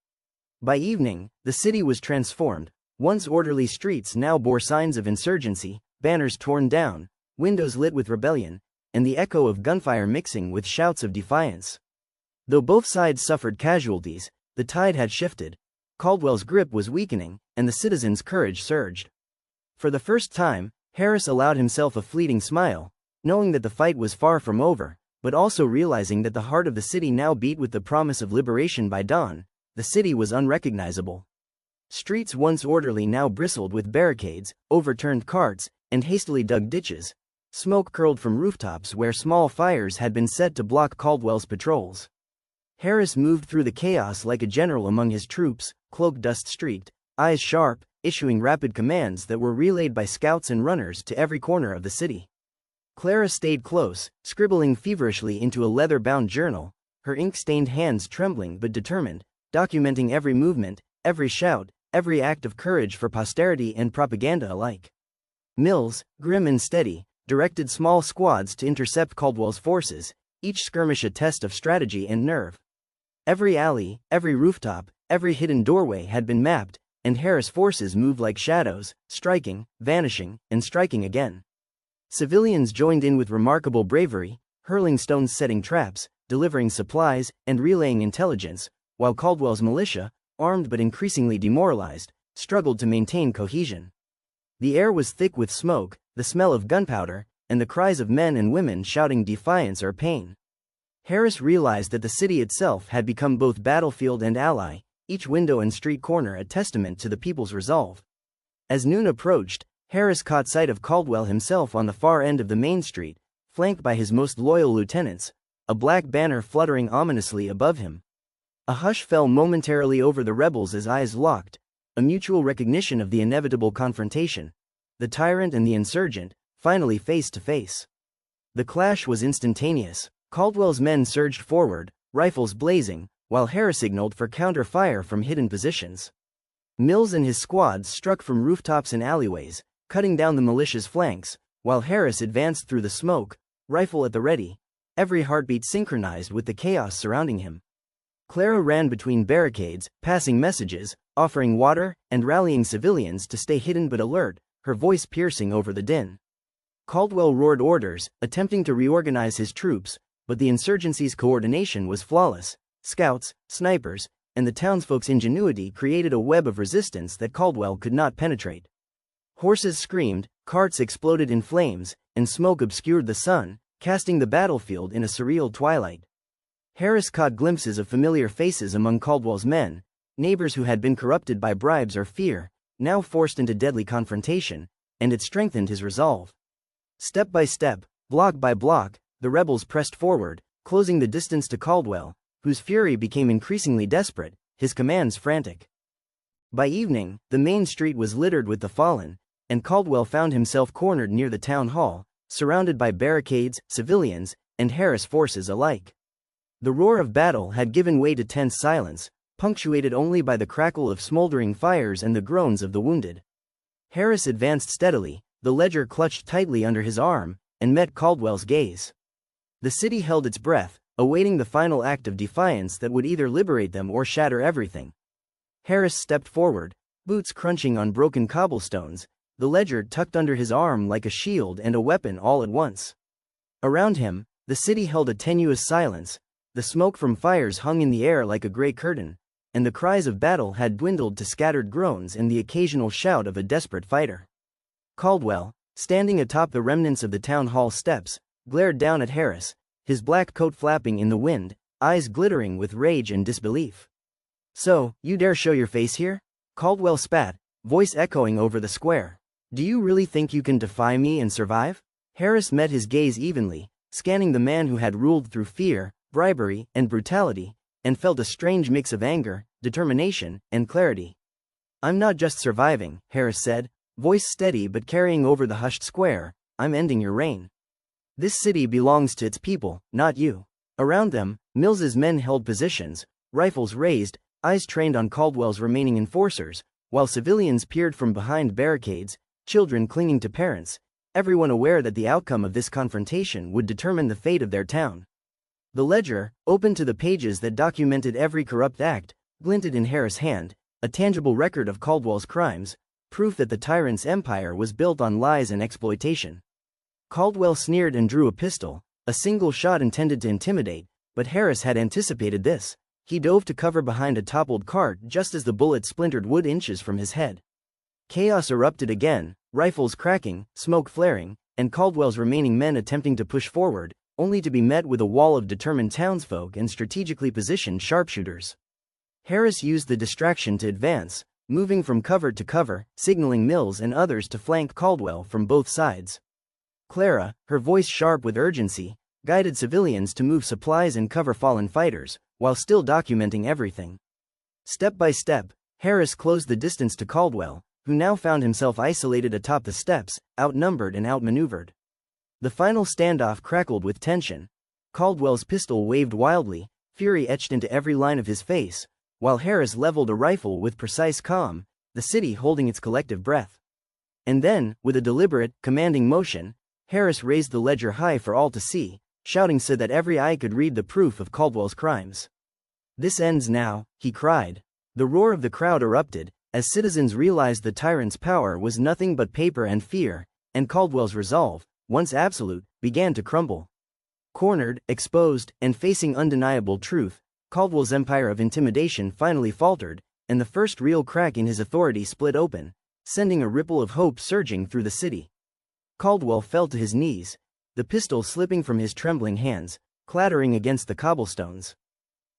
By evening, the city was transformed. Once orderly streets now bore signs of insurgency, banners torn down, windows lit with rebellion, and the echo of gunfire mixing with shouts of defiance. Though both sides suffered casualties, the tide had shifted. Caldwell's grip was weakening, and the citizens' courage surged. For the first time, Harris allowed himself a fleeting smile, knowing that the fight was far from over, but also realizing that the heart of the city now beat with the promise of liberation by dawn. The city was unrecognizable. Streets once orderly now bristled with barricades, overturned carts, and hastily dug ditches. Smoke curled from rooftops where small fires had been set to block Caldwell's patrols. Harris moved through the chaos like a general among his troops, cloak dust-streaked, eyes sharp, issuing rapid commands that were relayed by scouts and runners to every corner of the city. Clara stayed close, scribbling feverishly into a leather-bound journal, her ink-stained hands trembling but determined, documenting every movement, every shout, every act of courage for posterity and propaganda alike. Mills, grim and steady, directed small squads to intercept Caldwell's forces, each skirmish a test of strategy and nerve. Every alley, every rooftop, every hidden doorway had been mapped, and Harris' forces moved like shadows, striking, vanishing, and striking again. Civilians joined in with remarkable bravery, hurling stones, setting traps, delivering supplies, and relaying intelligence, while Caldwell's militia, armed but increasingly demoralized, struggled to maintain cohesion. The air was thick with smoke, the smell of gunpowder, and the cries of men and women shouting defiance or pain. Harris realized that the city itself had become both battlefield and ally, each window and street corner a testament to the people's resolve. As noon approached, Harris caught sight of Caldwell himself on the far end of the main street, flanked by his most loyal lieutenants, a black banner fluttering ominously above him. A hush fell momentarily over the rebels as eyes locked, a mutual recognition of the inevitable confrontation. The tyrant and the insurgent, finally face to face. The clash was instantaneous. Caldwell's men surged forward, rifles blazing, while Harris signaled for counter-fire from hidden positions. Mills and his squads struck from rooftops and alleyways, cutting down the militia's flanks, while Harris advanced through the smoke, rifle at the ready, every heartbeat synchronized with the chaos surrounding him. Clara ran between barricades, passing messages, offering water, and rallying civilians to stay hidden but alert, her voice piercing over the din. Caldwell roared orders, attempting to reorganize his troops, but the insurgency's coordination was flawless. Scouts, snipers, and the townsfolk's ingenuity created a web of resistance that Caldwell could not penetrate. Horses screamed, carts exploded in flames, and smoke obscured the sun, casting the battlefield in a surreal twilight. Harris caught glimpses of familiar faces among Caldwell's men, neighbors who had been corrupted by bribes or fear, now forced into deadly confrontation, and it strengthened his resolve. Step by step, block by block, the rebels pressed forward, closing the distance to Caldwell, whose fury became increasingly desperate, his commands frantic. By evening, the main street was littered with the fallen, and Caldwell found himself cornered near the town hall, surrounded by barricades, civilians, and Harris forces alike. The roar of battle had given way to tense silence, punctuated only by the crackle of smoldering fires and the groans of the wounded. Harris advanced steadily, the ledger clutched tightly under his arm, and met Caldwell's gaze. The city held its breath, awaiting the final act of defiance that would either liberate them or shatter everything. Harris stepped forward, boots crunching on broken cobblestones, the ledger tucked under his arm like a shield and a weapon all at once. Around him, the city held a tenuous silence, the smoke from fires hung in the air like a gray curtain, and the cries of battle had dwindled to scattered groans and the occasional shout of a desperate fighter. Caldwell, standing atop the remnants of the town hall steps, glared down at Harris, his black coat flapping in the wind, eyes glittering with rage and disbelief. "So, you dare show your face here?" Caldwell spat, voice echoing over the square. "Do you really think you can defy me and survive?" Harris met his gaze evenly, scanning the man who had ruled through fear, bribery, and brutality, and felt a strange mix of anger, determination, and clarity. "I'm not just surviving," Harris said, voice steady but carrying over the hushed square, "I'm ending your reign. This city belongs to its people, not you." Around them, Mills's men held positions, rifles raised, eyes trained on Caldwell's remaining enforcers, while civilians peered from behind barricades, children clinging to parents, everyone aware that the outcome of this confrontation would determine the fate of their town. The ledger, open to the pages that documented every corrupt act, glinted in Harris' hand, a tangible record of Caldwell's crimes, proof that the tyrant's empire was built on lies and exploitation. Caldwell sneered and drew a pistol, a single shot intended to intimidate, but Harris had anticipated this. He dove to cover behind a toppled cart just as the bullet splintered wood inches from his head. Chaos erupted again, rifles cracking, smoke flaring, and Caldwell's remaining men attempting to push forward, only to be met with a wall of determined townsfolk and strategically positioned sharpshooters. Harris used the distraction to advance, moving from cover to cover, signaling Mills and others to flank Caldwell from both sides. Clara, her voice sharp with urgency, guided civilians to move supplies and cover fallen fighters, while still documenting everything. Step by step, Harris closed the distance to Caldwell, who now found himself isolated atop the steps, outnumbered and outmaneuvered. The final standoff crackled with tension. Caldwell's pistol waved wildly, fury etched into every line of his face, while Harris leveled a rifle with precise calm, the city holding its collective breath. And then, with a deliberate, commanding motion, Harris raised the ledger high for all to see, shouting so that every eye could read the proof of Caldwell's crimes. "This ends now," he cried. The roar of the crowd erupted, as citizens realized the tyrant's power was nothing but paper and fear, and Caldwell's resolve, once absolute, began to crumble. Cornered, exposed, and facing undeniable truth, Caldwell's empire of intimidation finally faltered, and the first real crack in his authority split open, sending a ripple of hope surging through the city. Caldwell fell to his knees, the pistol slipping from his trembling hands, clattering against the cobblestones.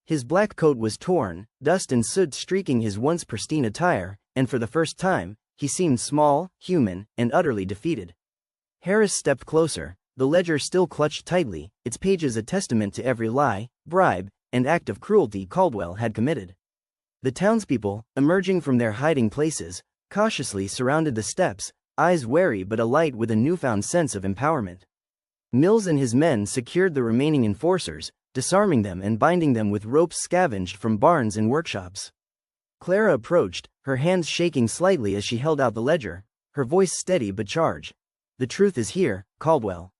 His black coat was torn, dust and soot streaking his once pristine attire, and for the first time, he seemed small, human, and utterly defeated. Harris stepped closer, the ledger still clutched tightly, its pages a testament to every lie, bribe, and act of cruelty Caldwell had committed. The townspeople, emerging from their hiding places, cautiously surrounded the steps, eyes wary but alight with a newfound sense of empowerment. Mills and his men secured the remaining enforcers, disarming them and binding them with ropes scavenged from barns and workshops. Clara approached, her hands shaking slightly as she held out the ledger, her voice steady but charged. "The truth is here, Caldwell.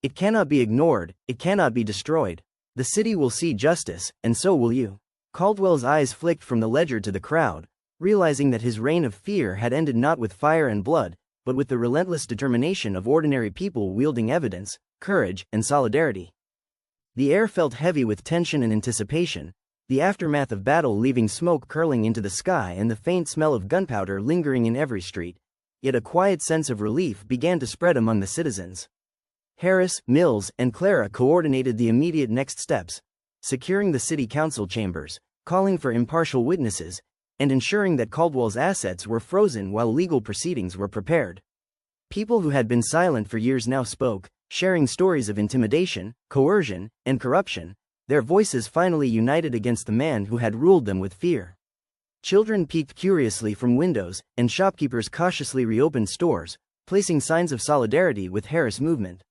It cannot be ignored, it cannot be destroyed. The city will see justice, and so will you." Caldwell's eyes flicked from the ledger to the crowd, realizing that his reign of fear had ended not with fire and blood, but with the relentless determination of ordinary people wielding evidence, courage, and solidarity. The air felt heavy with tension and anticipation, the aftermath of battle leaving smoke curling into the sky and the faint smell of gunpowder lingering in every street, yet a quiet sense of relief began to spread among the citizens. Harris, Mills, and Clara coordinated the immediate next steps, securing the city council chambers, calling for impartial witnesses, and ensuring that Caldwell's assets were frozen while legal proceedings were prepared. People who had been silent for years now spoke, sharing stories of intimidation, coercion, and corruption, their voices finally united against the man who had ruled them with fear. Children peeked curiously from windows, and shopkeepers cautiously reopened stores, placing signs of solidarity with Harris' movement.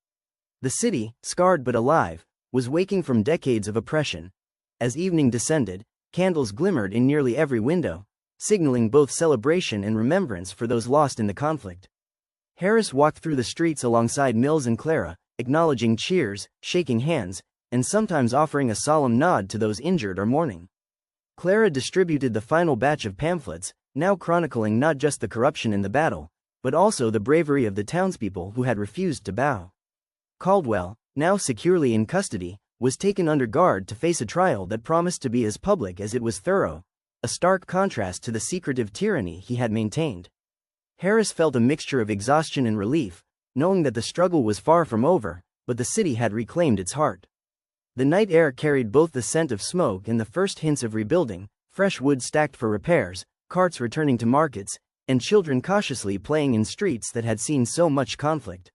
The city, scarred but alive, was waking from decades of oppression. As evening descended, candles glimmered in nearly every window, signaling both celebration and remembrance for those lost in the conflict. Harris walked through the streets alongside Mills and Clara, acknowledging cheers, shaking hands, and sometimes offering a solemn nod to those injured or mourning. Clara distributed the final batch of pamphlets, now chronicling not just the corruption in the battle, but also the bravery of the townspeople who had refused to bow. Caldwell, now securely in custody, was taken under guard to face a trial that promised to be as public as it was thorough, a stark contrast to the secretive tyranny he had maintained. Harris felt a mixture of exhaustion and relief, knowing that the struggle was far from over, but the city had reclaimed its heart. The night air carried both the scent of smoke and the first hints of rebuilding, fresh wood stacked for repairs, carts returning to markets, and children cautiously playing in streets that had seen so much conflict.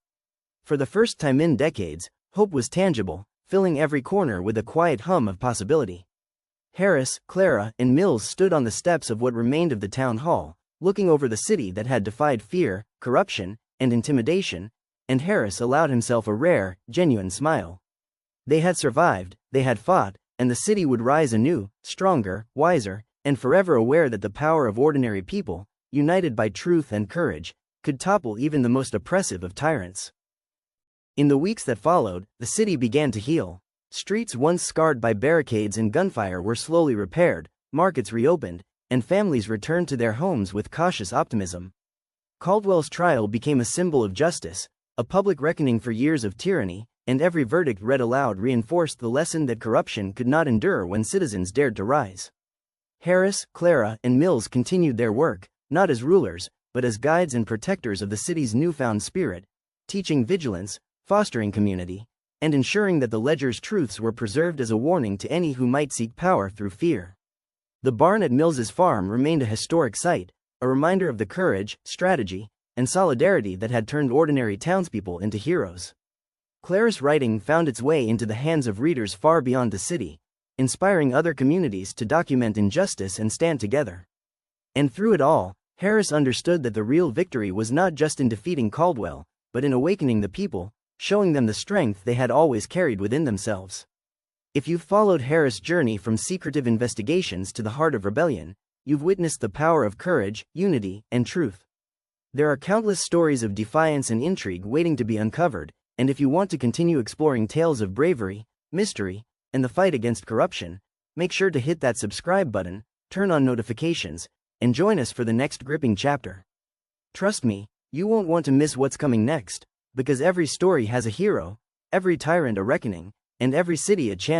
For the first time in decades, hope was tangible, filling every corner with a quiet hum of possibility. Harris, Clara, and Mills stood on the steps of what remained of the town hall, looking over the city that had defied fear, corruption, and intimidation, and Harris allowed himself a rare, genuine smile. They had survived, they had fought, and the city would rise anew, stronger, wiser, and forever aware that the power of ordinary people, united by truth and courage, could topple even the most oppressive of tyrants. In the weeks that followed, the city began to heal. Streets once scarred by barricades and gunfire were slowly repaired, markets reopened, and families returned to their homes with cautious optimism. Caldwell's trial became a symbol of justice, a public reckoning for years of tyranny, and every verdict read aloud reinforced the lesson that corruption could not endure when citizens dared to rise. Harris, Clara, and Mills continued their work, not as rulers, but as guides and protectors of the city's newfound spirit, teaching vigilance, fostering community, and ensuring that the ledger's truths were preserved as a warning to any who might seek power through fear. The barn at Mills's farm remained a historic site, a reminder of the courage, strategy, and solidarity that had turned ordinary townspeople into heroes. Clara's writing found its way into the hands of readers far beyond the city, inspiring other communities to document injustice and stand together. And through it all, Harris understood that the real victory was not just in defeating Caldwell, but in awakening the people, showing them the strength they had always carried within themselves. If you've followed Harris' journey from secretive investigations to the heart of rebellion, you've witnessed the power of courage, unity, and truth. There are countless stories of defiance and intrigue waiting to be uncovered, and if you want to continue exploring tales of bravery, mystery, and the fight against corruption, make sure to hit that subscribe button, turn on notifications, and join us for the next gripping chapter. Trust me, you won't want to miss what's coming next, because every story has a hero, every tyrant a reckoning, and every city a chance